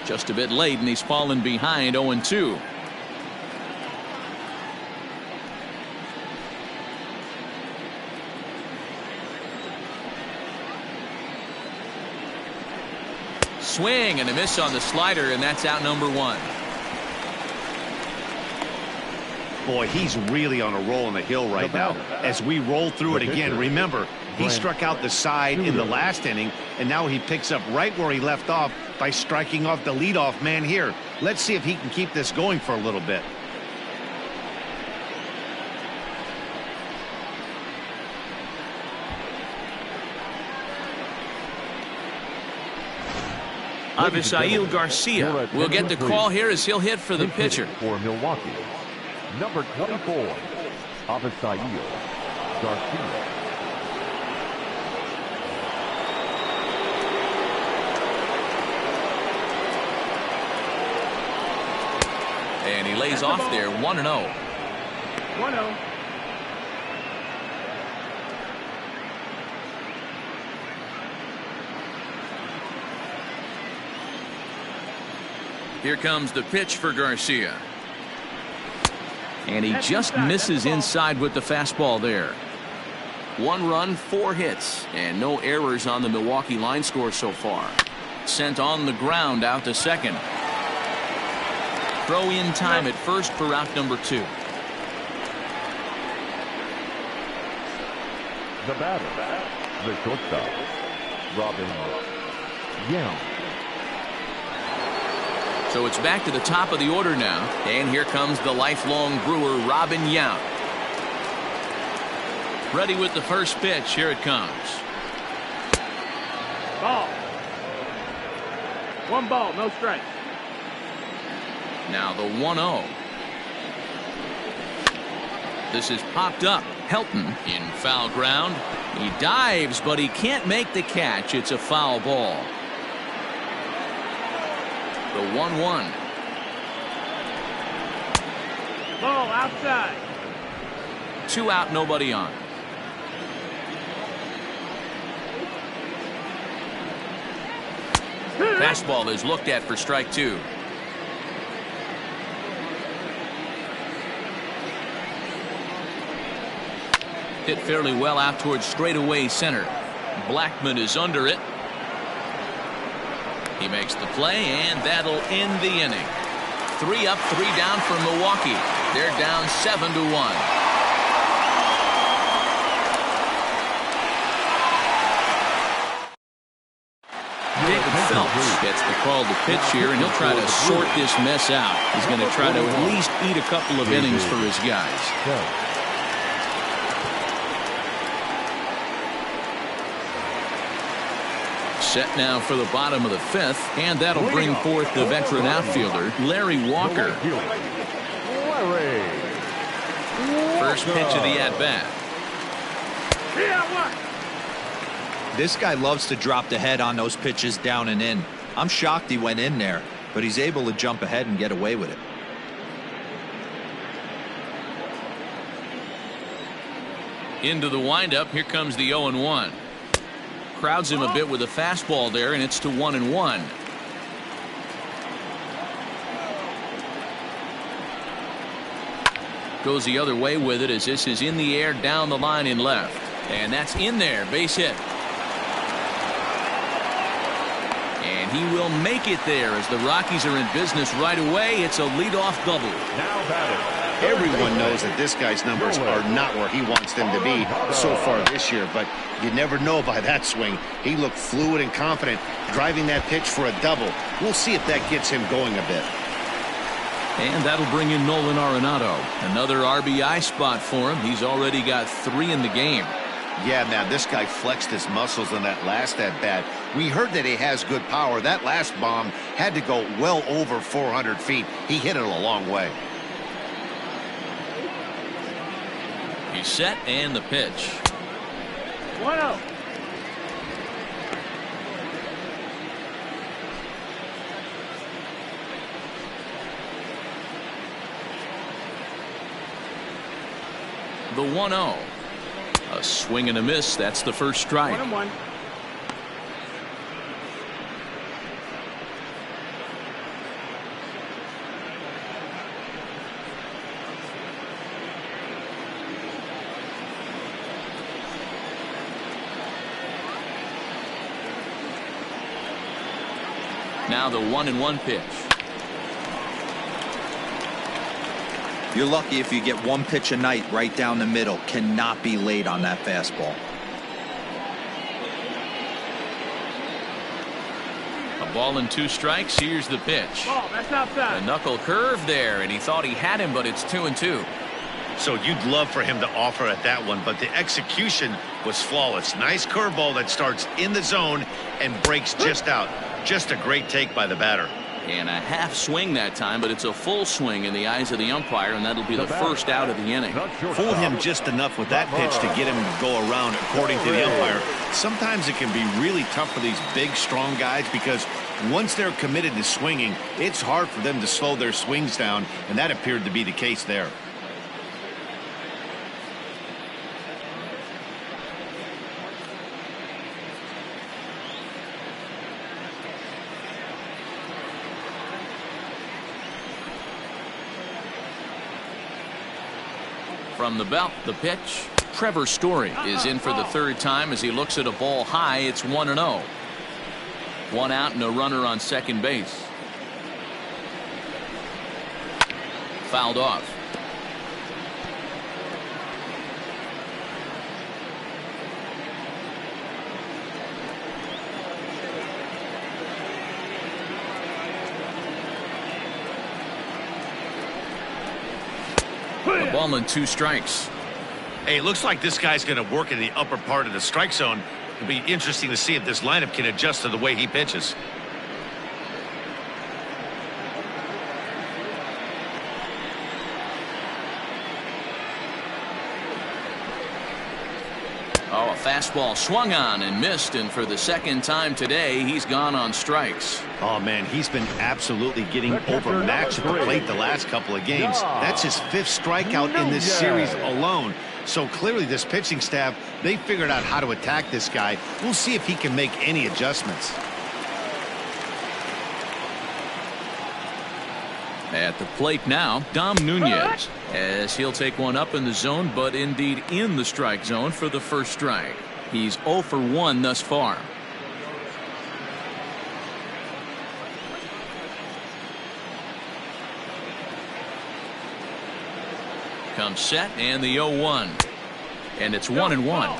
Just a bit late, and he's fallen behind 0-2. Swing and a miss on the slider, and that's out number one. Boy, he's really on a roll on the hill right now. As we roll through it again, remember, he struck out the side in the last inning, and now he picks up right where he left off by striking off the leadoff man here. Let's see if he can keep this going for a little bit. Avisail Garcia will get the call here as he'll hit for the pitcher. For Milwaukee, number 24, Avisail Garcia. And he lays off there 1-0. 1-0. Here comes the pitch for Garcia. And he just misses inside with the fastball there. 1 run, 4 hits, and no errors on the Milwaukee line score so far. Sent on the ground out to second. Throw in time at first for out number 2. The batter, the shortstop, Robin Young. So it's back to the top of the order now, and here comes the lifelong Brewer, Robin Yount. Ready with the first pitch. Here it comes. Ball. 1 ball, no strikes. Now the 1-0. This is popped up. Helton in foul ground. He dives, but he can't make the catch. It's a foul ball. The 1-1. Ball outside. 2 out, nobody on. Fastball is looked at for strike 2. Hit fairly well out towards straightaway center. Blackman is under it. He makes the play, and that'll end the inning. 3 up, 3 down for Milwaukee. They're down 7-1. Dick Phelps gets the call to pitch here, and he'll try to sort this mess out. He's going to try to at least eat a couple of innings for his guys. Set now for the bottom of the 5th, and that'll bring forth the veteran outfielder, Larry Walker. First pitch of the at-bat. This guy loves to drop the head on those pitches down and in. I'm shocked he went in there, but he's able to jump ahead and get away with it. Into the windup. Here comes the 0-1. Crowds him a bit with a fastball there, and it's to 1-1. Goes the other way with it as this is in the air down the line in left. And that's in there. Base hit. And he will make it there as the Rockies are in business right away. It's a leadoff double. Now batting. Everyone knows that this guy's numbers are not where he wants them to be so far this year, but you never know by that swing. He looked fluid and confident, driving that pitch for a double. We'll see if that gets him going a bit. And that'll bring in Nolan Arenado. Another RBI spot for him. He's already got 3 in the game. Yeah, man, this guy flexed his muscles on that last at-bat. We heard that he has good power. That last bomb had to go well over 400 feet. He hit it a long way. He's set and the pitch. 1-0. The 1-0. A swing and a miss. That's the first strike. 1-1. Now the 1-1 pitch. You're lucky if you get one pitch a night right down the middle. Cannot be late on that fastball. A ball and 2 strikes. Here's the pitch. Ball, that's outside. A knuckle curve there, and he thought he had him, but it's 2-2. So you'd love for him to offer at that one, but the execution was flawless. Nice curveball that starts in the zone and breaks just out. Just a great take by the batter. And a half swing that time, but it's a full swing in the eyes of the umpire, and that'll be the first out of the inning. Fooled him just enough with that pitch to get him to go around, according to the umpire. Sometimes it can be really tough for these big, strong guys because once they're committed to swinging, it's hard for them to slow their swings down, and that appeared to be the case there. From the belt, the pitch. Trevor Story is in for the 3rd time as he looks at a ball high. It's 1-0. 1 out and a runner on second base. Fouled off. A ball and 2 strikes. Hey, it looks like this guy's going to work in the upper part of the strike zone. It'll be interesting to see if this lineup can adjust to the way he pitches. Oh, a fastball swung on and missed, and for the 2nd time today, he's gone on strikes. Oh, man, he's been absolutely getting overmatched at the plate the last couple of games. That's his 5th strikeout in this series alone. So clearly this pitching staff, they figured out how to attack this guy. We'll see if he can make any adjustments. At the plate now, Dom Nunez, as he'll take one up in the zone, but indeed in the strike zone for the first strike. He's 0 for 1 thus far. Comes set and the 0-1. And it's 1-1.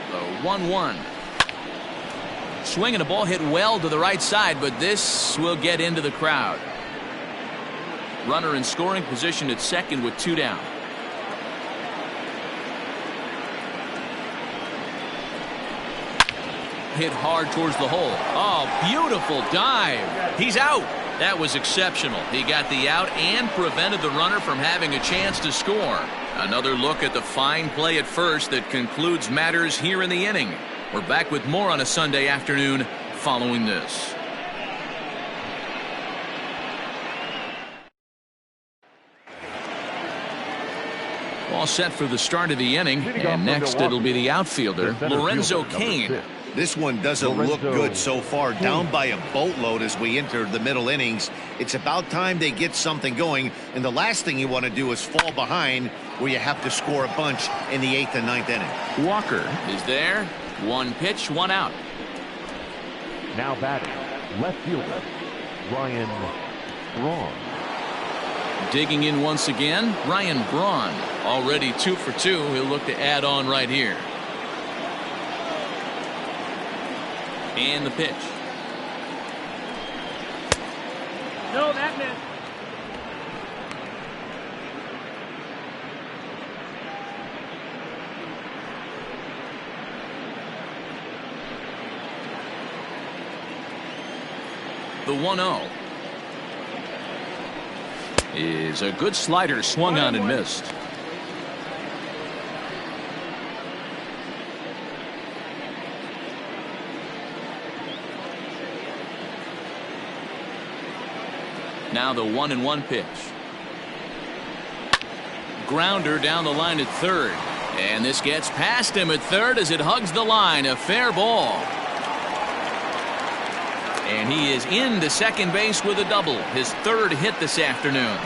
The 1-1. Swing and a ball hit well to the right side, but this will get into the crowd. Runner in scoring position at second with 2 down. Hit hard towards the hole. Oh, beautiful dive. He's out. That was exceptional. He got the out and prevented the runner from having a chance to score. Another look at the fine play at first that concludes matters here in the inning. We're back with more on a Sunday afternoon following this. All set for the start of the inning, and next it'll be the outfielder, Lorenzo Cain. This one doesn't look good so far. Down by a boatload as we enter the middle innings. It's about time they get something going, and the last thing you want to do is fall behind where you have to score a bunch in the 8th and 9th inning. Walker is there. 1 pitch, 1 out. Now batting, left fielder, Ryan Braun. Digging in once again, Ryan Braun. Already 2 for 2. He'll look to add on right here. And the pitch. No, that missed. The 1-0 is a good slider, swung on and missed. Now the 1-1 pitch. Grounder down the line at third. And this gets past him at third as it hugs the line. A fair ball. And he is into second base with a double. His 3rd hit this afternoon.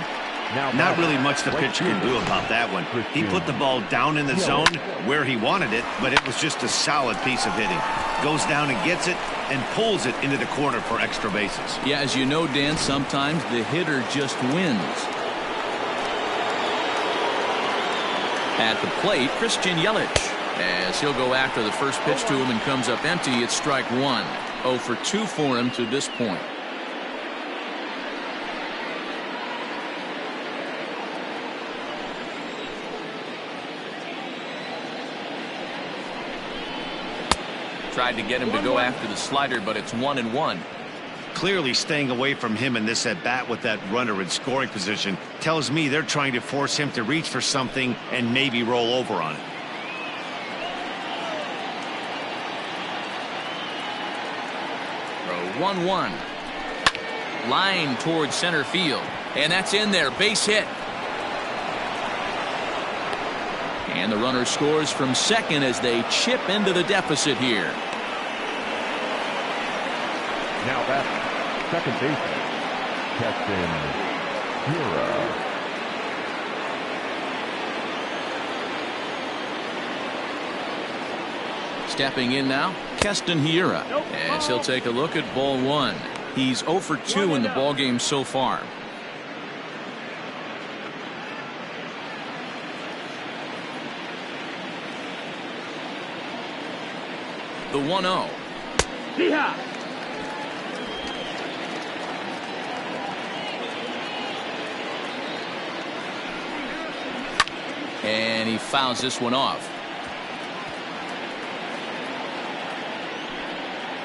Not really much the pitcher can do about that one. He put the ball down in the zone where he wanted it, but it was just a solid piece of hitting. Goes down and gets it and pulls it into the corner for extra bases. Yeah, as you know, Dan, sometimes the hitter just wins. At the plate, Christian Yelich, as he'll go after the first pitch to him and comes up empty. It's strike 1. 0 for 2 for him to this point. Tried to get him to go after the slider, but it's 1-1. Clearly staying away from him in this at bat with that runner in scoring position tells me they're trying to force him to reach for something and maybe roll over on it. Throw 1-1. Line towards center field, and that's in there. Base hit. And the runner scores from second as they chip into the deficit here. Now batting, second baseman, Keston Hiura. Stepping in now, Keston Hiura, as he'll take a look at ball 1. He's 0 for 2 in the ballgame so far. The 1-0. Yeehaw! And he fouls this one off.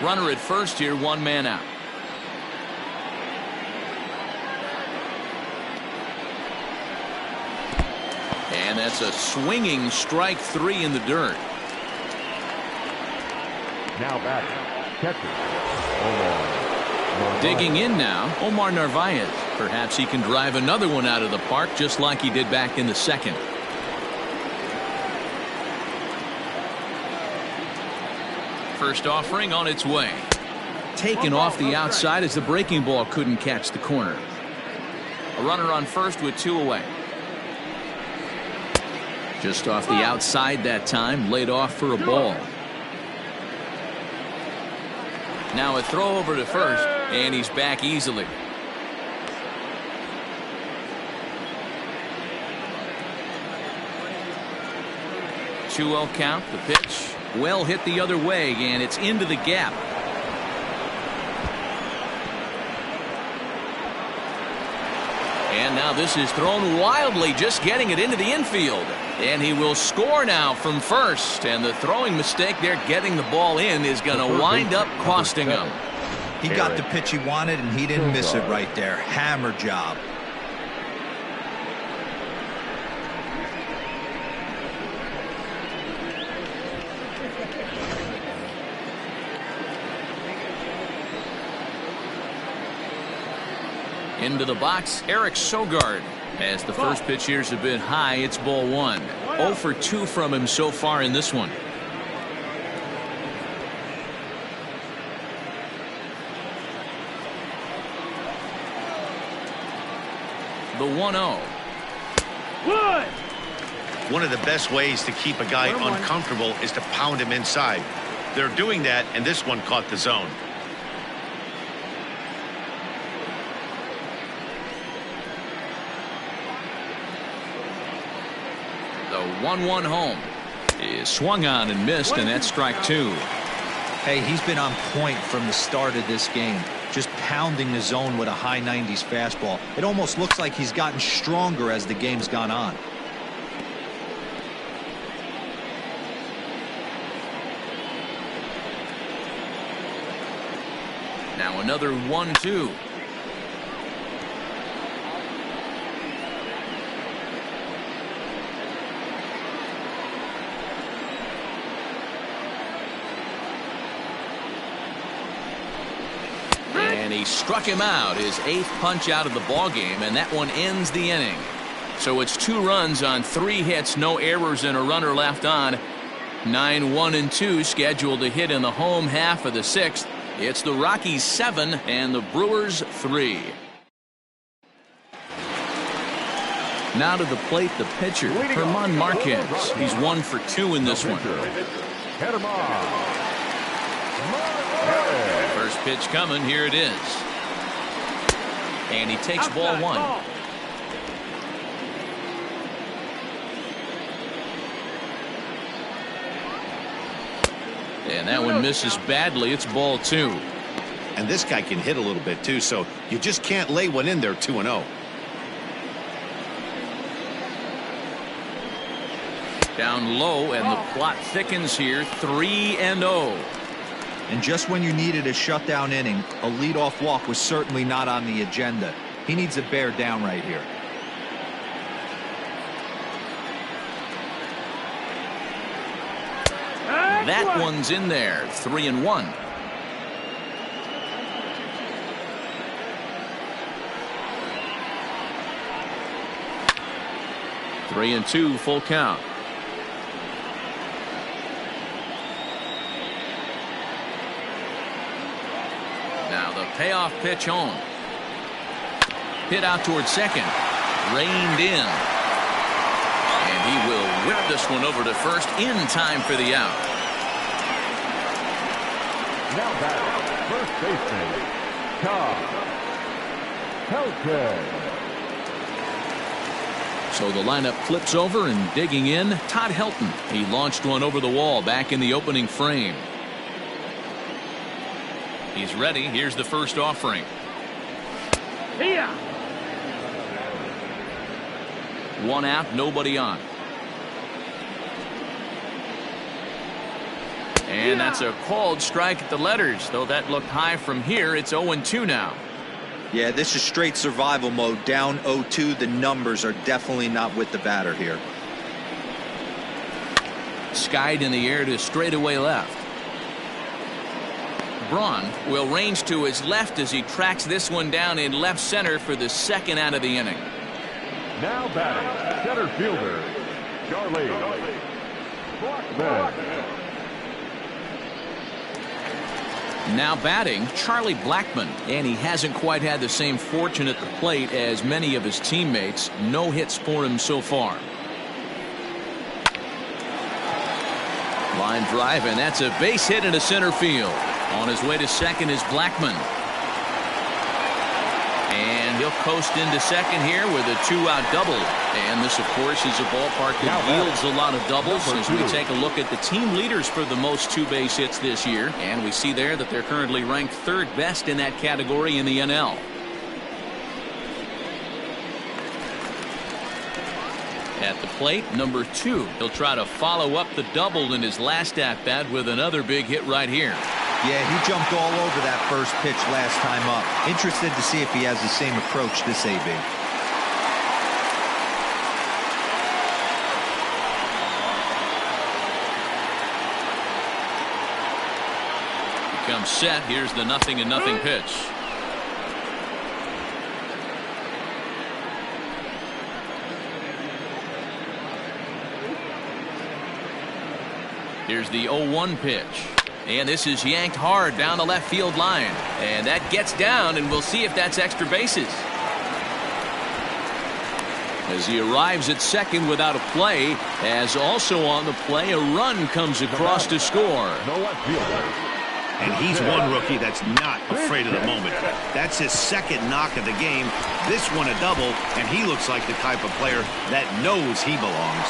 Runner at first here, 1 man out. And that's a swinging strike 3 in the dirt. Now batting, catcher, Omar Narvaez. Digging in now, Omar Narvaez. Perhaps he can drive another one out of the park just like he did back in the second. First offering on its way. Taken off the outside as the breaking ball couldn't catch the corner. A runner on first with 2 away. Just off the outside that time, laid off for a ball. Now a throw over to first, and he's back easily. Two-0 count. The pitch well hit the other way, and it's into the gap. And now this is thrown wildly, just getting it into the infield. And he will score now from first. And the throwing mistake there, getting the ball in, is going to wind up costing him. He got the pitch he wanted, and he didn't miss it right there. Hammer job. Into the box, Eric Sogard. As the first pitch here is a bit high, it's ball one. 0 for 2 from him so far in this one. The 1-0. One of the best ways to keep a guy uncomfortable is to pound him inside. They're doing that, and this one caught the zone. The 1-1 home is swung on and missed, and that's strike 2. Hey, he's been on point from the start of this game. Just pounding the zone with a high 90s fastball. It almost looks like he's gotten stronger as the game's gone on. Now another 1-2. And he struck him out, his 8th punch out of the ball game, and that one ends the inning. So it's 2 runs on 3 hits, no errors, and a runner left on. 9-1-2 scheduled to hit in the home half of the 6th. It's the Rockies 7 and the Brewers 3. Now to the plate, the pitcher, German Marquez. He's 1 for 2 in this one. First pitch coming, here it is. And he takes ball 1. And that one misses badly. It's ball 2. And this guy can hit a little bit too, so you just can't lay one in there 2-0. Down low, and the plot thickens here. 3-0. And just when you needed a shutdown inning, a leadoff walk was certainly not on the agenda. He needs to bear down right here. That one's in there. 3-1. Three and 2, full count. Now the payoff pitch home. Hit out towards second. Reined in. And he will whip this one over to first in time for the out. Now back, first baseman, Todd Helton. So the lineup flips over, and digging in, Todd Helton. He launched one over the wall back in the opening frame. He's ready. Here's the first offering. Here. 1 out, nobody on. And that's a called strike at the letters, though that looked high from here. It's 0-2 now. Yeah, this is straight survival mode. Down 0-2. The numbers are definitely not with the batter here. Skied in the air to straightaway left. Braun will range to his left as he tracks this one down in left center for the second out of the inning. Now batting, center fielder, Charlie Blackmon. Now batting, Charlie Blackmon, and he hasn't quite had the same fortune at the plate as many of his teammates. No hits for him so far. Line drive, and that's a base hit into center field. On his way to second is Blackmon. And he'll coast into second here with a 2-out double. And this, of course, is a ballpark that yields a lot of doubles as we take a look at the team leaders for the most 2-base hits this year. And we see there that they're currently ranked 3rd best in that category in the NL. At the plate, number 2. He'll try to follow up the double in his last at-bat with another big hit right here. Yeah, he jumped all over that first pitch last time up. Interested to see if he has the same approach this AB. Becomes set. Here's the 0-0 pitch. Here's the 0-1 pitch. And this is yanked hard down the left field line. And that gets down, and we'll see if that's extra bases. As he arrives at second without a play, as also on the play, a run comes across to score. And he's one rookie that's not afraid of the moment. That's his second knock of the game. This one a double, and he looks like the type of player that knows he belongs.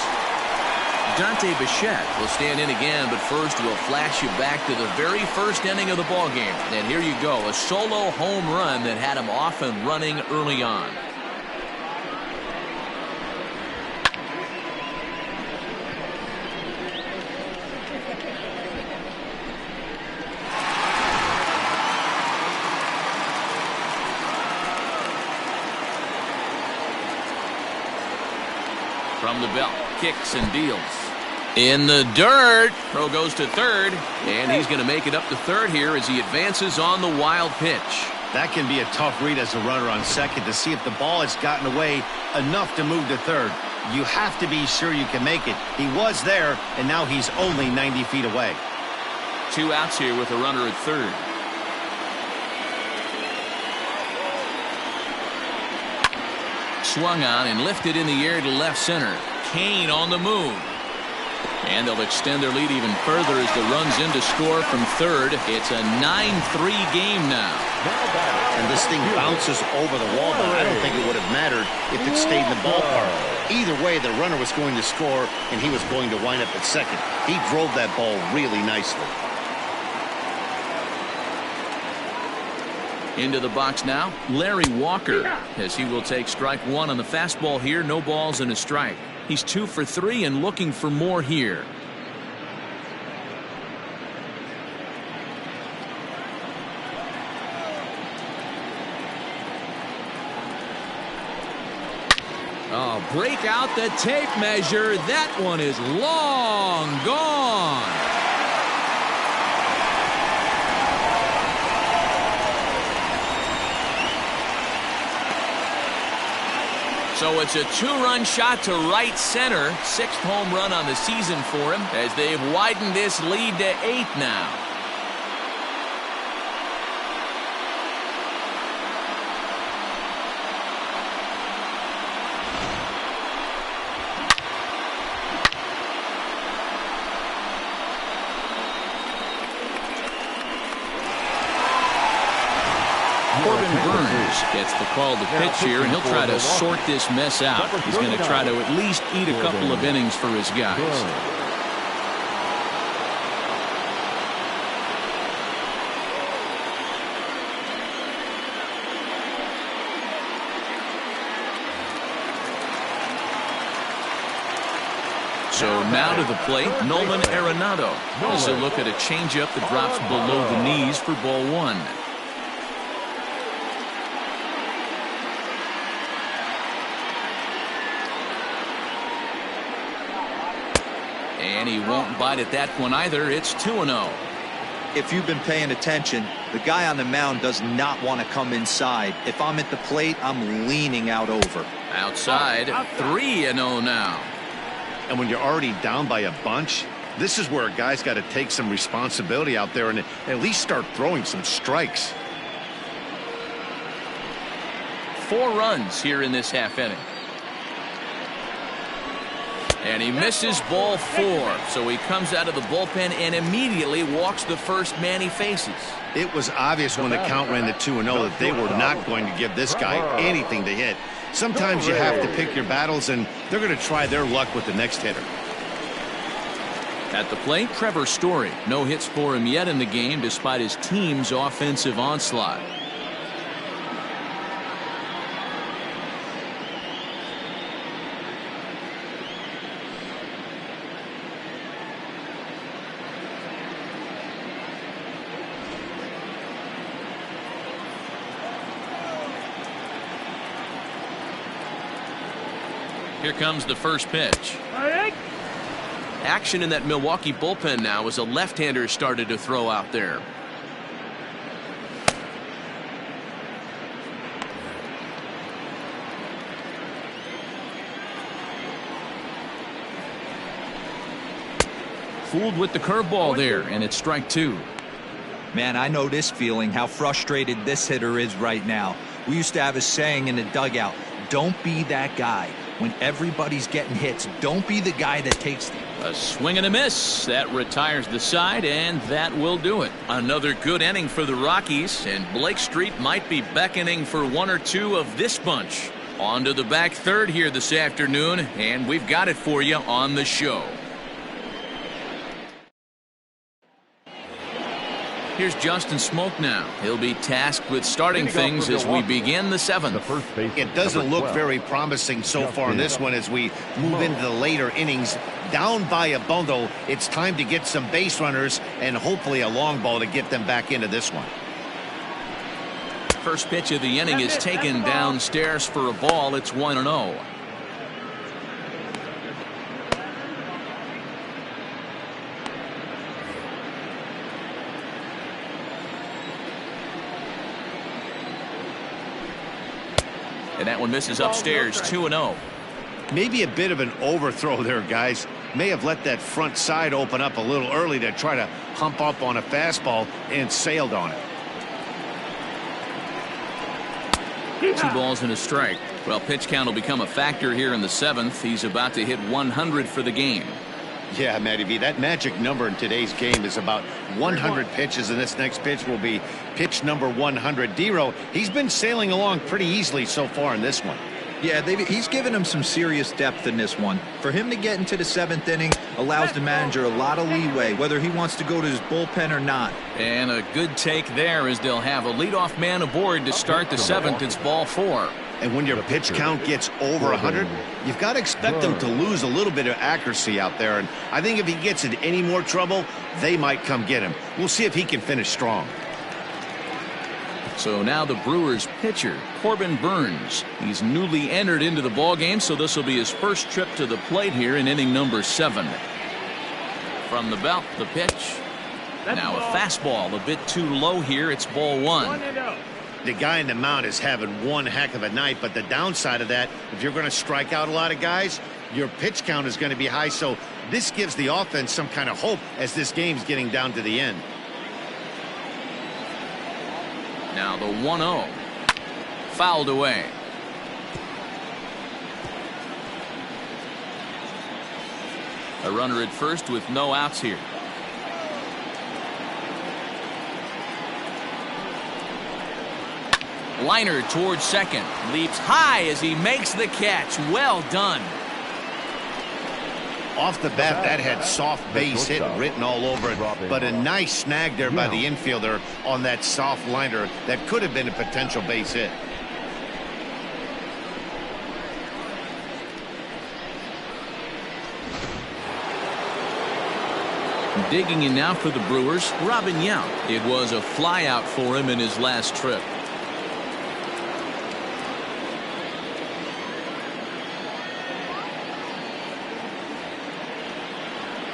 Dante Bichette will stand in again, but first we'll flash you back to the very first inning of the ballgame. And here you go, a solo home run that had him off and running early on. From the belt, kicks and deals. In the dirt. Throw goes to third, and he's going to make it up to third here as he advances on the wild pitch. That can be a tough read as a runner on second to see if the ball has gotten away enough to move to third. You have to be sure you can make it. He was there, and now he's only 90 feet away. 2 outs here with a runner at third. Swung on and lifted in the air to left center. Kane on the move. And they'll extend their lead even further as the run's in to score from third. It's a 9-3 game now. And this thing bounces over the wall, but I don't think it would have mattered if it stayed in the ballpark. Either way, the runner was going to score, and he was going to wind up at second. He drove that ball really nicely. Into the box now, Larry Walker, as he will take strike one on the fastball here. No balls and a strike. He's 2 for 3 and looking for more here. Oh, break out the tape measure. That one is long gone. So it's a 2-run shot to right center. 6th home run on the season for him as they've widened this lead to 8 now. Gets the call to pitch here, and he'll try to sort this mess out. He's going to try to at least eat a couple of innings for his guys. So now to the plate, Nolan Arenado. As a look at a changeup that drops below the knees for ball 1. And he won't bite at that one either. It's 2-0. If you've been paying attention, the guy on the mound does not want to come inside. If I'm at the plate, I'm leaning out over. Outside, 3-0 now. And when you're already down by a bunch, this is where a guy's got to take some responsibility out there and at least start throwing some strikes. 4 runs here in this half inning. And he misses ball 4. So he comes out of the bullpen and immediately walks the first man he faces. It was obvious when the count ran to 2-0 that they were not going to give this guy anything to hit. Sometimes you have to pick your battles, and they're going to try their luck with the next hitter. At the plate, Trevor Story. No hits for him yet in the game despite his team's offensive onslaught. Here comes the first pitch. Action in that Milwaukee bullpen now as a left-hander started to throw out there. fooled with the curveball there, and it's strike two. Man, I know this feeling, how frustrated this hitter is right now. We used to have a saying in the dugout, don't be that guy. When everybody's getting hits, don't be the guy that takes them. A swing and a miss. That retires the side, and that will do it. Another good inning for the Rockies, and Blake Street might be beckoning for one or two of this bunch. On to the back third here this afternoon, and we've got it for you on the show. Here's Justin Smoke now. He'll be tasked with starting things as we begin the seventh. It doesn't look very promising so far in this one as we move into the later innings. Down by a bundle, it's time to get some base runners and hopefully a long ball to get them back into this one. First pitch of the inning is taken downstairs for a ball. It's 1-0. And that one misses upstairs, 2-0. Maybe a bit of an overthrow there, guys. May have let that front side open up a little early to try to hump up on a fastball and sailed on it. 2 balls and a strike. Well, pitch count will become a factor here in the seventh. He's about to hit 100 for the game. Yeah, Matty V, that magic number in today's game is about 100 pitches, and this next pitch will be pitch number 100. D-Row, he's been sailing along pretty easily so far in this one. Yeah, he's given him some serious depth in this one. For him to get into the seventh inning allows the manager a lot of leeway, whether he wants to go to his bullpen or not. And a good take there as they'll have a leadoff man aboard to start the seventh. It's ball 4. And when your pitch count gets over 100, you've got to expect them to lose a little bit of accuracy out there. And I think if he gets in any more trouble, they might come get him. We'll see if he can finish strong. So now the Brewers pitcher, Corbin Burns. He's newly entered into the ballgame, so this will be his first trip to the plate here in inning number 7. From the belt, the pitch. Now a fastball, a bit too low here. It's ball 1. The guy in the mound is having one heck of a night, but the downside of that, if you're going to strike out a lot of guys, your pitch count is going to be high. So this gives the offense some kind of hope as this game's getting down to the end. Now the 1-0. Fouled away. A runner at first with no outs here. Liner towards second. Leaps high as he makes the catch. Well done. Off the bat, that had soft base hit written all over it, but a nice snag there by the infielder on that soft liner that could have been a potential base hit. Digging in now for the Brewers, Robin Yount. It was a flyout for him in his last trip.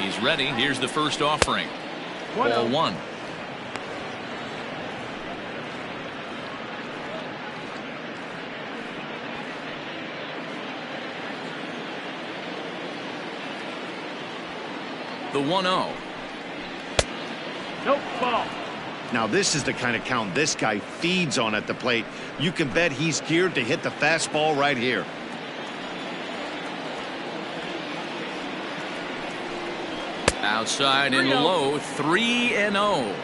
He's ready. Here's the first offering. Ball 1. The 1-0. Nope, ball. Now this is the kind of count this guy feeds on at the plate. You can bet he's geared to hit the fastball right here. Outside and low, 3-0.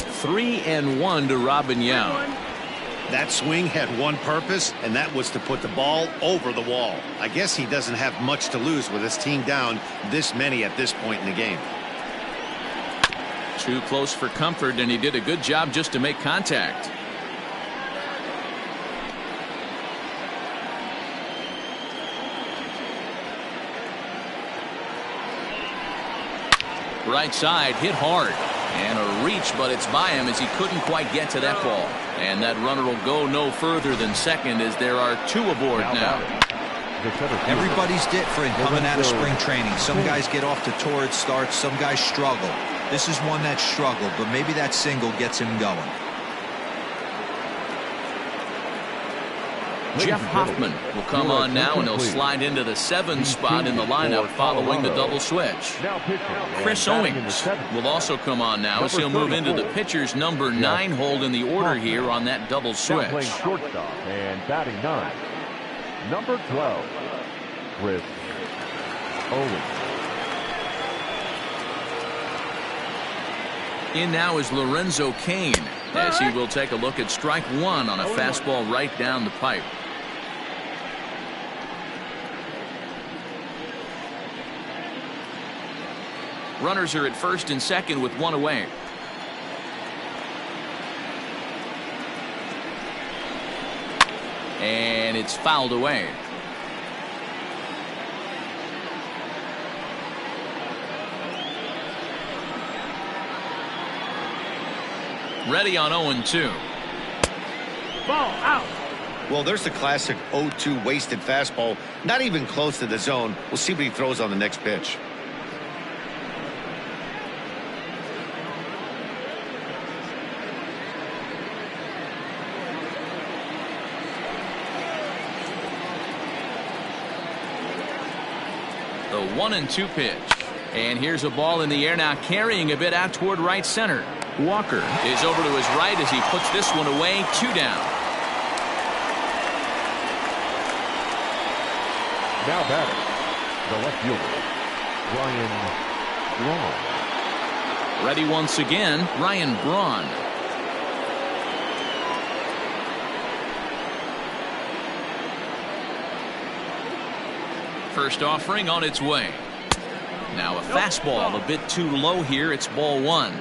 Three and 1 to Robin Yount. That swing had one purpose, and that was to put the ball over the wall. I guess he doesn't have much to lose with his team down this many at this point in the game. Too close for comfort, and he did a good job just to make contact. Right side, hit hard. And a reach, but it's by him as he couldn't quite get to that ball. And that runner will go no further than second as there are 2 aboard now. Everybody's different coming out of spring training. Some guys get off to torrid starts, some guys struggle. This is one that struggled, but maybe that single gets him going. Jeff Hoffman will come on now, and he'll slide into the 7 spot in the lineup following the double switch. Chris Owings will also come on now, as he'll move into the pitcher's number 9 hold in the order here on that double switch. Playing shortstop and batting 9, number 12, Chris Owings. In now is Lorenzo Cain, as he will take a look at strike 1 on a fastball right down the pipe. Runners are at first and second with 1 away. And it's fouled away. Ready on 0-2. Ball out. Well, there's the classic 0-2 wasted fastball. Not even close to the zone. We'll see what he throws on the next pitch. The 1-2 pitch. And here's a ball in the air now, carrying a bit out toward right center. Walker is over to his right as he puts this one away. 2 down. Now batting, the left fielder, Ryan Braun. Ready once again, Ryan Braun. First offering on its way. Now a fastball a bit too low here. It's ball 1.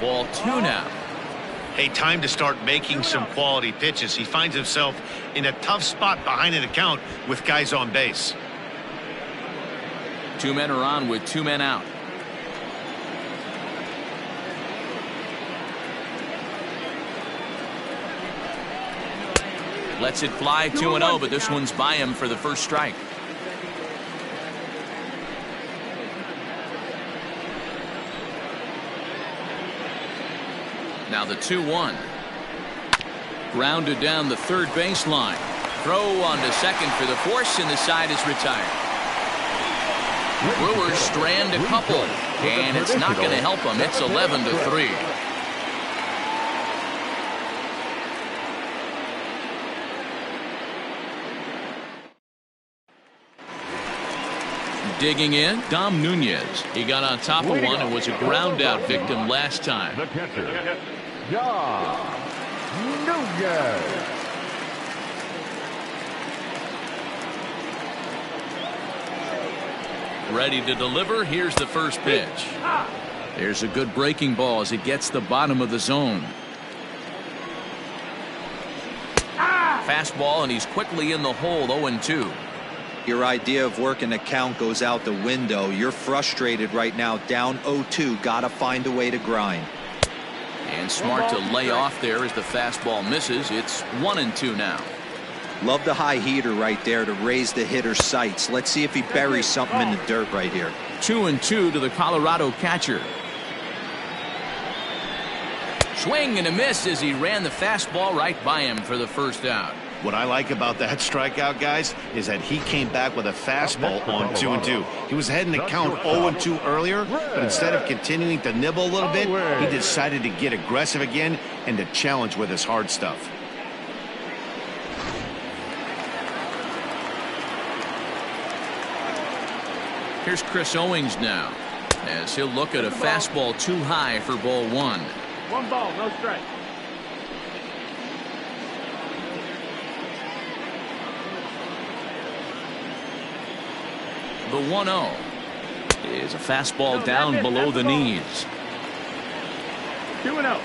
Ball 2 now. Hey, time to start making some quality pitches. He finds himself in a tough spot behind an account with guys on base. 2 men are on with 2 men out. Lets it fly 2-0, but this one's by him for the first strike. Now the 2-1. Grounded down the third baseline. Throw on to second for the force, and the side is retired. Brewers strand a couple, and it's not going to help them. It's 11-3. Digging in, Dom Nunez. He got on top of one and was a ground out victim last time. The catcher, Dom Nunez. Ready to deliver. Here's the first pitch. There's a good breaking ball as it gets the bottom of the zone. Fastball, and he's quickly in the hole. 0-2. Your idea of working a count goes out the window. You're frustrated right now, down 0-2. Got to find a way to grind. And smart to lay off there as the fastball misses. It's 1-2 now. Love the high heater right there to raise the hitter's sights. Let's see if he buries something in the dirt right here. 2-2 to the Colorado catcher. Swing and a miss as he ran the fastball right by him for the first out. What I like about that strikeout, guys, is that he came back with a fastball on 2-2. He was ahead in the count 0-2 earlier, but instead of continuing to nibble a little bit, he decided to get aggressive again and to challenge with his hard stuff. Here's Chris Owings now, as he'll look at a fastball too high for ball 1. 1 ball, no strike. The 1-0 is a fastball down below the knees. 2-0.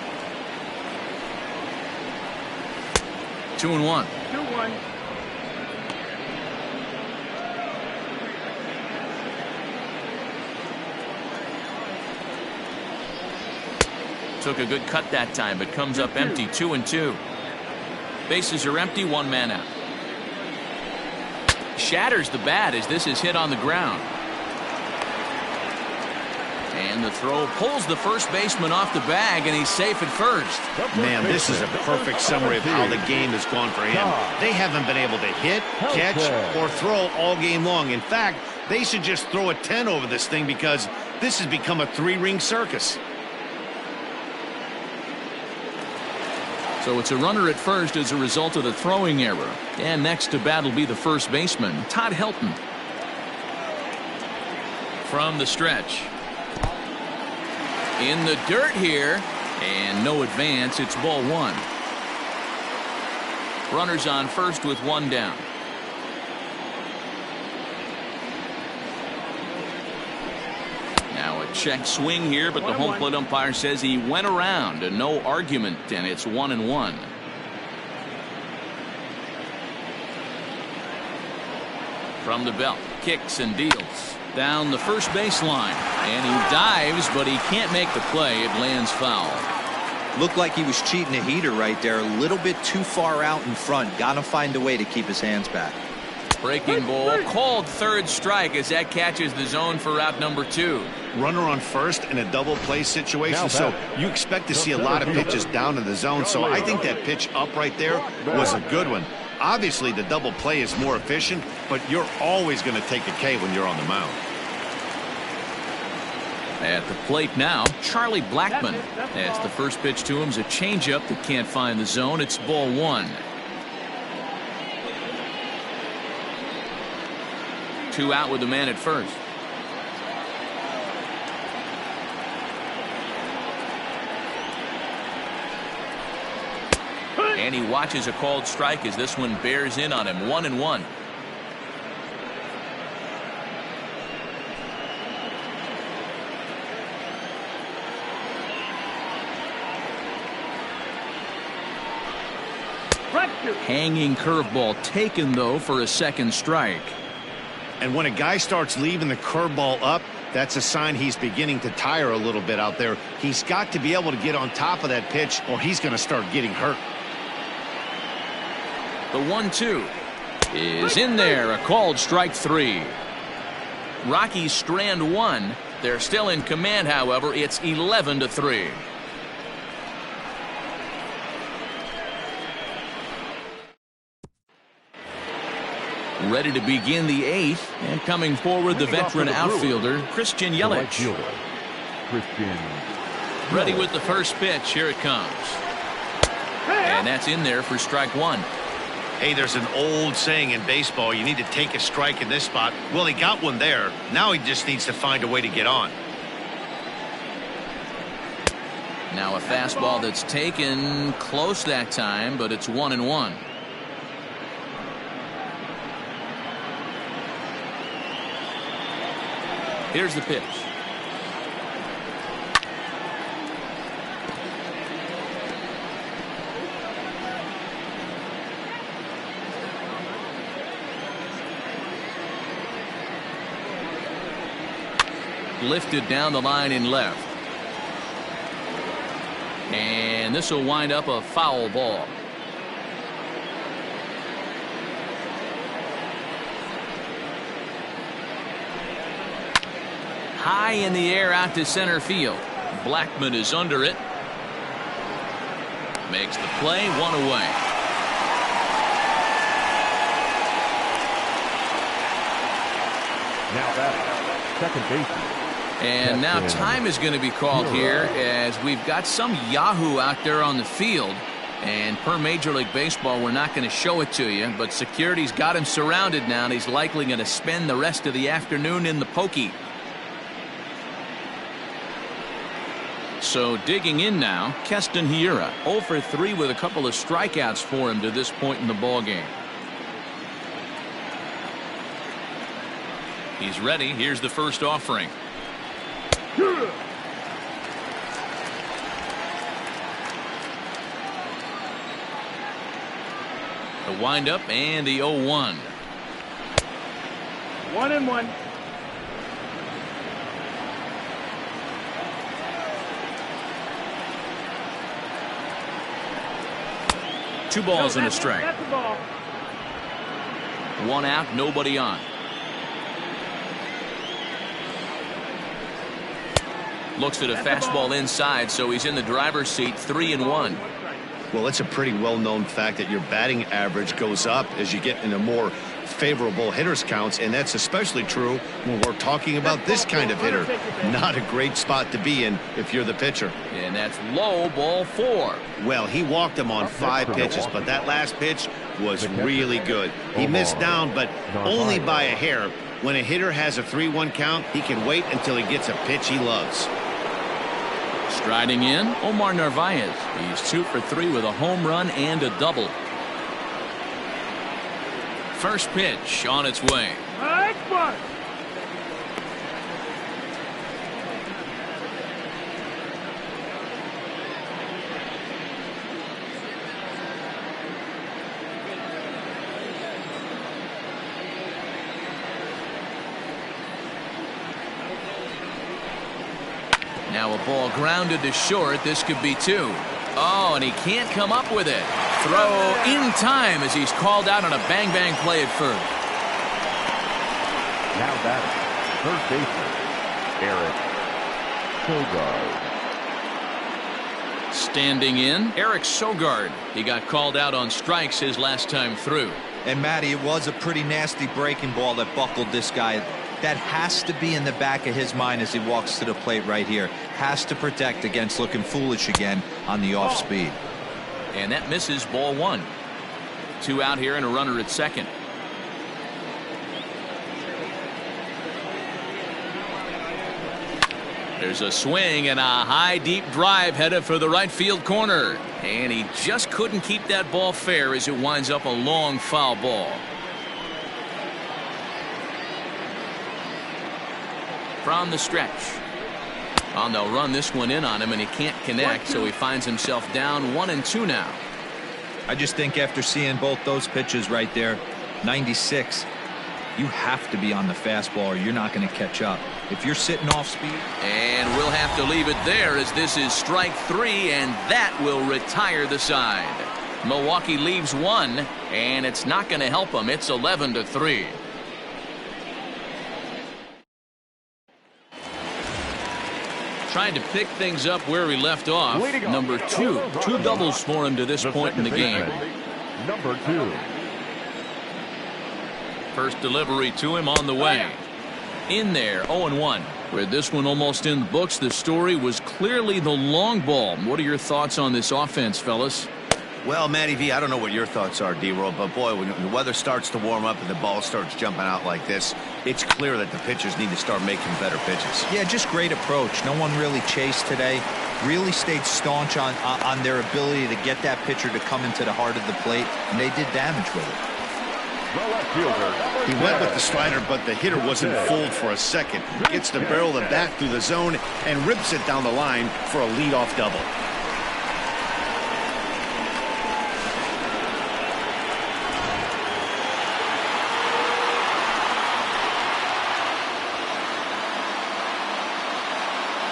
2-1. 2-1. Took a good cut that time, but comes up empty. 2-2. Bases are empty. 1 man out. shatters the bat as this is hit on the ground. And the throw pulls the first baseman off the bag, and he's safe at first. Man, this is a perfect summary of how the game has gone for him. They haven't been able to hit, catch, or throw all game long. In fact, they should just throw a 10 over this thing because this has become a three-ring circus. So it's a runner at first as a result of the throwing error. And next to bat will be the first baseman, Todd Helton. From the stretch. In the dirt here, and no advance. It's ball one. Runners on first with one down. Now a check swing here, but the home plate umpire says he went around, and no argument, and it's 1-1. From the belt, kicks and deals down the first baseline, and he dives, but he can't make the play. It lands foul. Looked like he was cheating a heater right there, a little bit too far out in front. Gotta find a way to keep his hands back. Breaking ball called third strike as that catches the zone for out number 2. Runner on first in a double play situation, so you expect to see a lot of pitches down in the zone. So I think that pitch up right there was a good one. Obviously, the double play is more efficient, but you're always going to take a K when you're on the mound. At the plate now, Charlie Blackmon. As the first pitch to him is a changeup that can't find the zone. It's ball one. 2 out with the man at first. And he watches a called strike as this one bears in on him. 1-1. Hanging curveball taken, though, for a second strike. And when a guy starts leaving the curveball up, that's a sign he's beginning to tire a little bit out there. He's got to be able to get on top of that pitch, or he's going to start getting hurt. The 1-2 is in there. A called strike 3. Rockies strand 1. They're still in command, however. It's 11-3. Ready to begin the 8th, and coming forward the veteran outfielder Christian Yelich. Ready with the first pitch. Here it comes. And that's in there for strike 1. Hey, there's an old saying in baseball, you need to take a strike in this spot. Well, he got one there. Now he just needs to find a way to get on. Now a fastball that's taken close that time, but it's 1-1. Here's the pitch. Lifted down the line in left. And this will wind up a foul ball. High in the air out to center field. Blackmon is under it. Makes the play, 1 away. Now batting, second baseman. And now time is going to be called here as we've got some Yahoo out there on the field. And per Major League Baseball, we're not going to show it to you, but security's got him surrounded now, and he's likely going to spend the rest of the afternoon in the pokey. So digging in now, Keston Hiura, 0 for 3 with a couple of strikeouts for him to this point in the ballgame. He's ready. Here's the first offering. The windup and the 0-1. 1-1. Two balls and a strike. 1 out, nobody on. Looks at a fastball inside, so he's in the driver's seat, 3-1. Well, it's a pretty well-known fact that your batting average goes up as you get into more favorable hitters counts, and that's especially true when we're talking about this kind of hitter. Not a great spot to be in if you're the pitcher. And that's low, ball 4. Well, he walked him on 5 pitches, but that last pitch was really good. He missed down, but only by a hair. When a hitter has a 3-1 count, he can wait until he gets a pitch he loves. Striding in, Omar Narvaez. He's 2 for 3 with a home run and a double. First pitch on its way. Now a ball grounded to short. This could be 2. Oh, and he can't come up with it. Throw in time as he's called out on a bang-bang play at first. Now batting, third baseman, Eric Sogard. Standing in, Eric Sogard. He got called out on strikes his last time through. And Matty, it was a pretty nasty breaking ball that buckled this guy. That has to be in the back of his mind as he walks to the plate right here. Has to protect against looking foolish again on the off speed. And that misses, ball 1. 2 out here and a runner at second. There's a swing and a high deep drive headed for the right field corner. And he just couldn't keep that ball fair as it winds up a long foul ball. From the stretch. Oh, they'll run this one in on him, and he can't connect, so he finds himself down 1-2 now. I just think after seeing both those pitches right there, 96, you have to be on the fastball or you're not going to catch up. If you're sitting off speed. And we'll have to leave it there as this is strike 3, and that will retire the side. Milwaukee leaves 1, and it's not going to help them. It's 11-3. Trying to pick things up where he left off. Number 2. 2 doubles for him to this point in the game. Number 2. First delivery to him on the way. In there, 0-1. With this one almost in the books, the story was clearly the long ball. What are your thoughts on this offense, fellas? Well, Matty V, I don't know what your thoughts are, D-Roll, but boy, when the weather starts to warm up and the ball starts jumping out like this, it's clear that the pitchers need to start making better pitches. Yeah, just great approach. No one really chased today. Really stayed staunch on their ability to get that pitcher to come into the heart of the plate, and they did damage with it. He went with the slider, but the hitter wasn't fooled for a second. Gets the barrel of the bat through the zone and rips it down the line for a leadoff double.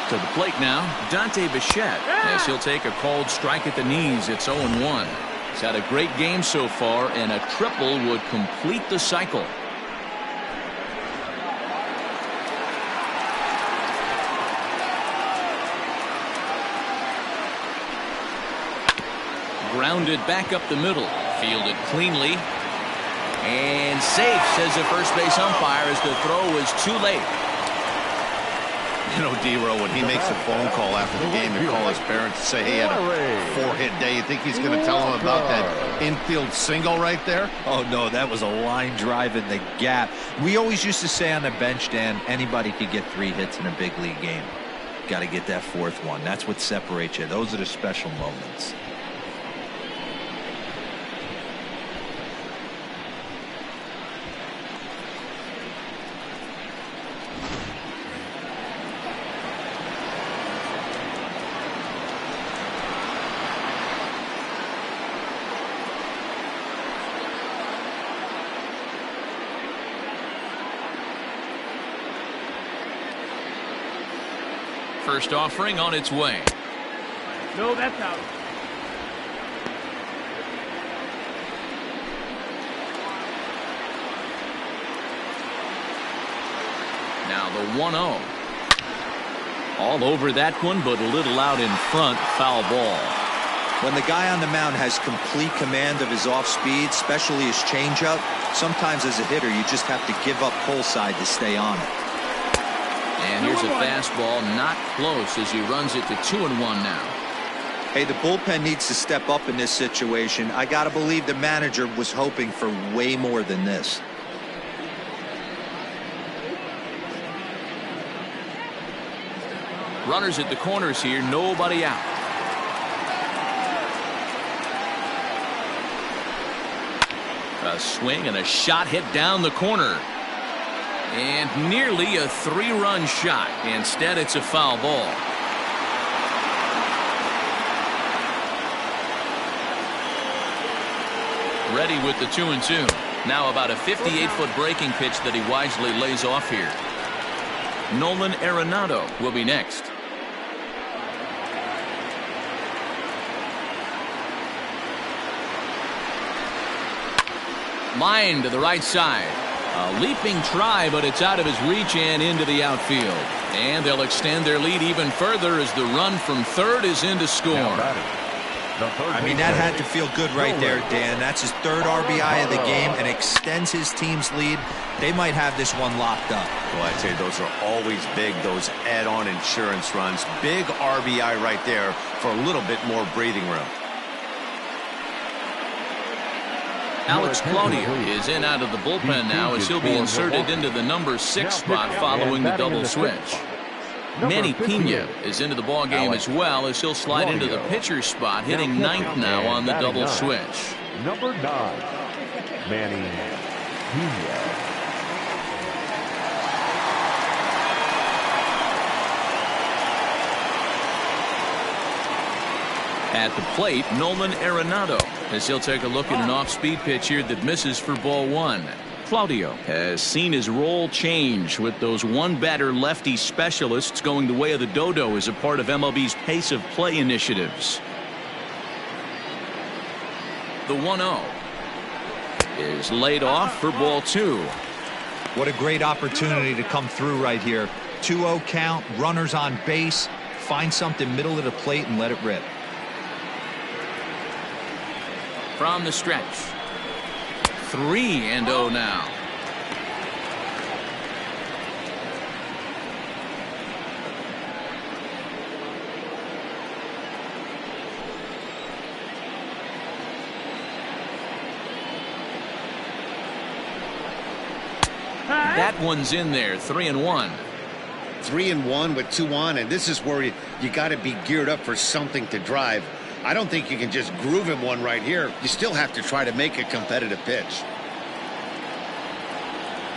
To the plate now, Dante Bichette, as he'll take a called strike at the knees. It's 0-1. He's had a great game so far, and a triple would complete the cycle. Grounded back up the middle, fielded cleanly, and safe, says the first base umpire, as the throw was too late. You know, D-Row, when he makes a phone call after the game to call his parents and say he had a 4-hit day, you think he's going to tell them about that infield single right there? Oh, no, that was a line drive in the gap. We always used to say on the bench, Dan, anybody could get 3 hits in a big league game. Got to get that 4th one. That's what separates you. Those are the special moments. First offering on its way. No, that's out. Now the 1-0. All over that one, but a little out in front. Foul ball. When the guy on the mound has complete command of his off speed, especially his changeup, sometimes as a hitter you just have to give up pull side to stay on it. And here's a fastball, not close, as he runs it to 2-1 now. Hey, the bullpen needs to step up in this situation. I gotta believe the manager was hoping for way more than this. Runners at the corners here, nobody out. A swing and a shot hit down the corner. And nearly a 3-run shot. Instead, it's a foul ball. Ready with the 2-2. Now about a 58-foot breaking pitch that he wisely lays off here. Nolan Arenado will be next. Line to the right side. A leaping try, but it's out of his reach and into the outfield. And they'll extend their lead even further as the run from third is in to score. I mean, that had to feel good right there, Dan. That's his third RBI of the game and extends his team's lead. They might have this one locked up. Well, I tell you, those are always big, those add-on insurance runs. Big RBI right there for a little bit more breathing room. Alex Claudio is in out of the bullpen now as he'll be inserted into the number 6 spot following the double switch. Manny Pena is into the ballgame as well as he'll slide into the pitcher's spot, hitting 9th now on the double switch. Number 9, Manny Pena. At the plate, Nolan Arenado, as he'll take a look at an off-speed pitch here that misses for ball 1. Claudio has seen his role change with those one-batter lefty specialists going the way of the dodo as a part of MLB's pace of play initiatives. The 1-0 is laid off for ball 2. What a great opportunity to come through right here. 2-0 count, runners on base. Find something middle of the plate and let it rip. From the stretch. 3-0 now. That one's in there. 3-1. 3-1 with 2 on, and this is where you got to be geared up for something to drive. I don't think you can just groove him one right here. You still have to try to make a competitive pitch.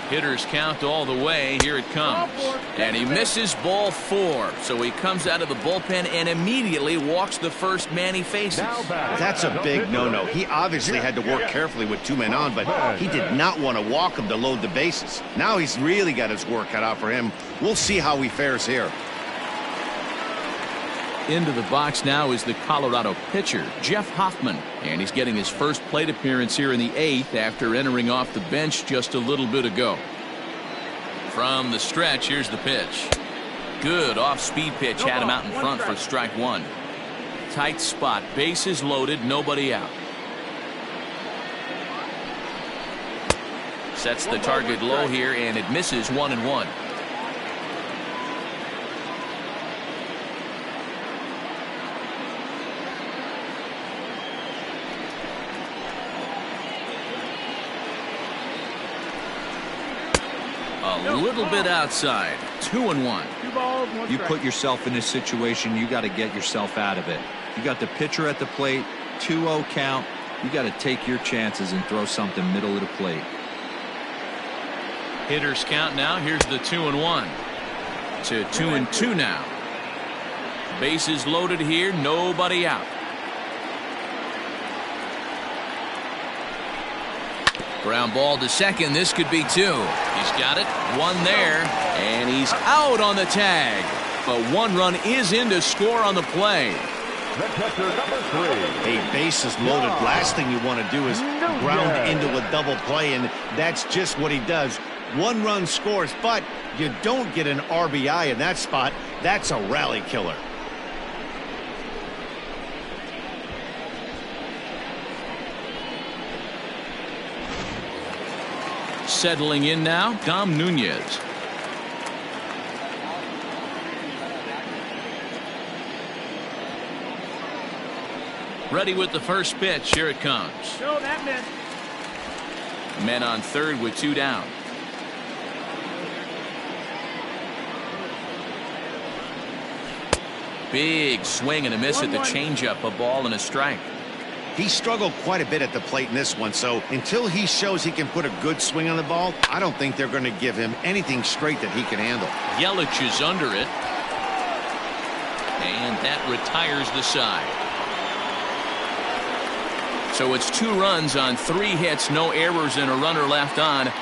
Hitters count all the way. Here it comes. And he misses ball 4. So he comes out of the bullpen and immediately walks the first man he faces. That's a big no-no. He obviously had to work carefully with 2 men on, but he did not want to walk him to load the bases. Now he's really got his work cut out for him. We'll see how he fares here. Into the box now is the Colorado pitcher, Jeff Hoffman. And he's getting his first plate appearance here in the 8th after entering off the bench just a little bit ago. From the stretch, here's the pitch. Good off-speed pitch, had him out in front for strike 1. Tight spot, bases loaded, nobody out. Sets the target low here, and it misses 1-1. A little bit outside. 2-1. You put yourself in this situation, you got to get yourself out of it. You got the pitcher at the plate, 2-0 count. You got to take your chances and throw something middle of the plate. Hitters count now. Here's the 2-1 to 2-2 now. Bases loaded here. Nobody out. Ground ball to second. This could be 2. He's got it. 1 there. And he's out on the tag. But 1 run is in to score on the play. The catcher, number 3. Hey, bases loaded. Last thing you want to do is ground into a double play, and that's just what he does. 1 run scores, but you don't get an RBI in that spot. That's a rally killer. Settling in now, Dom Nunez. Ready with the first pitch. Here it comes. No, that missed. Men on third with 2 down. Big swing and a miss at the changeup. A ball and a strike. He struggled quite a bit at the plate in this one, so until he shows he can put a good swing on the ball, I don't think they're going to give him anything straight that he can handle. Yelich is under it. And that retires the side. So it's 2 runs on 3 hits, no errors, and a runner left on.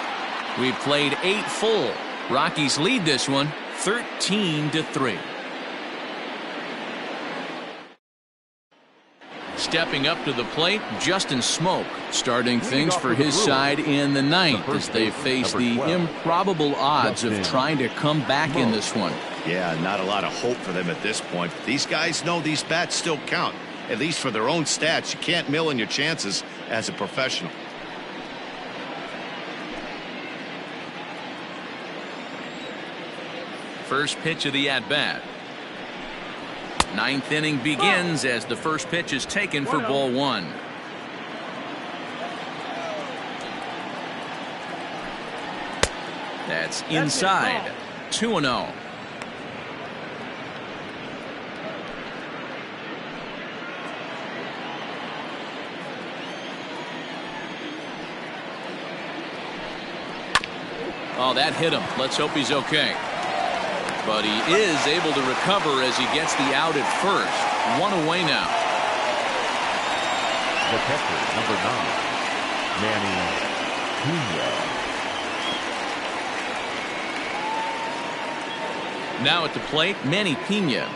We've played 8 full. Rockies lead this one 13-3. Stepping up to the plate, Justin Smoke, starting things for his side in the 9th as they face the improbable odds of trying to come back in this one. Yeah, not a lot of hope for them at this point. These guys know these bats still count, at least for their own stats. You can't mill in your chances as a professional. First pitch of the at-bat. 9th inning begins as the first pitch is taken for ball 1. That's inside. 2-0. Oh, that hit him. Let's hope he's okay. But he is able to recover as he gets the out at first. 1 away now. The catcher, number 9, Manny Pena. Now at the plate, Manny Pena.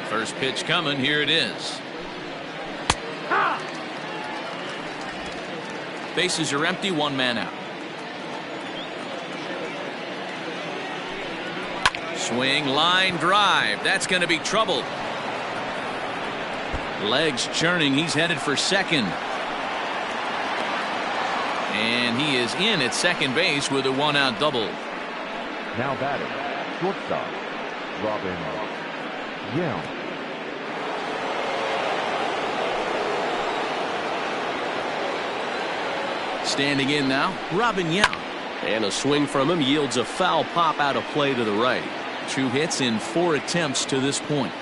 First pitch coming. Here it is. Bases are empty, 1 man out. Swing, line drive. That's going to be trouble. Legs churning. He's headed for second. And he is in at second base with a 1-out double. Now batting, shortstop, Robin Yount. Standing in now, Robin Yount. And a swing from him yields a foul pop out of play to the right. 2 hits in 4 attempts to this point.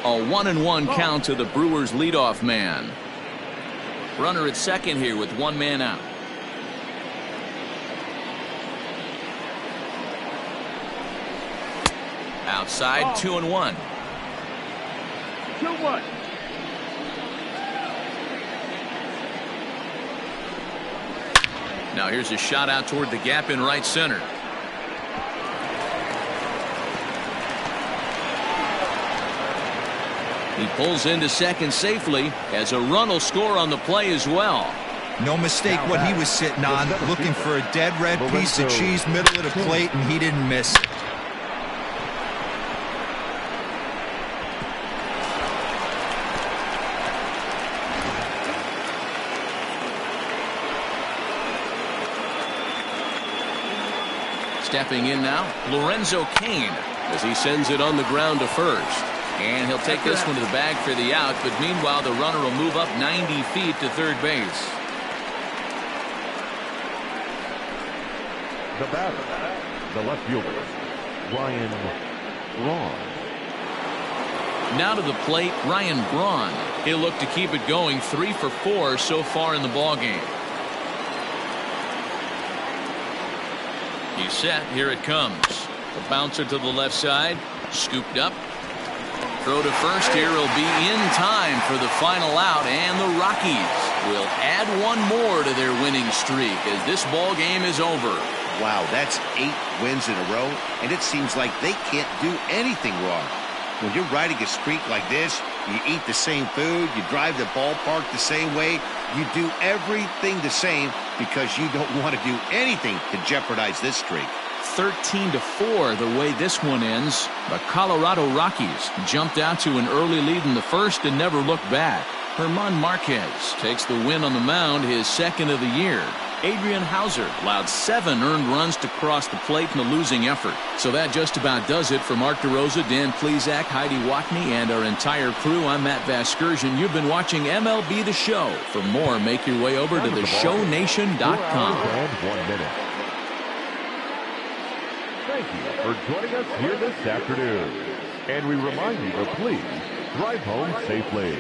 A 1-1 count to the Brewers leadoff man. Runner at second here with 1 man out. Outside, 2-1. 2-1. Now here's a shot out toward the gap in right center. He pulls into second safely as a run will score on the play as well. No mistake what he was sitting on, looking for a dead red piece of cheese middle of the plate, and he didn't miss it. Stepping in now, Lorenzo Cain as he sends it on the ground to first. And he'll take this one to the bag for the out, but meanwhile the runner will move up 90 feet to third base. The batter, the left fielder, Ryan Braun. Now to the plate, Ryan Braun. He'll look to keep it going, 3 for 4 so far in the ballgame. He's set. Here it comes. The bouncer to the left side. Scooped up. Throw to first here will be in time for the final out, and the Rockies will add one more to their winning streak as this ball game is over. Wow, that's 8 wins in a row, and it seems like they can't do anything wrong. When you're riding a streak like this, you eat the same food, you drive the ballpark the same way, you do everything the same because you don't want to do anything to jeopardize this streak. 13-4 the way this one ends. The Colorado Rockies jumped out to an early lead in the first and never looked back. Herman Marquez takes the win on the mound, his second of the year. Adrian Hauser allowed 7 earned runs to cross the plate in the losing effort. So that just about does it for Mark DeRosa, Dan Plesac, Heidi Watney, and our entire crew. I'm Matt Vasgersian. You've been watching MLB The Show. For more, make your way over to theshownation.com. Thank you for joining us here this afternoon. And we remind you to please drive home safely.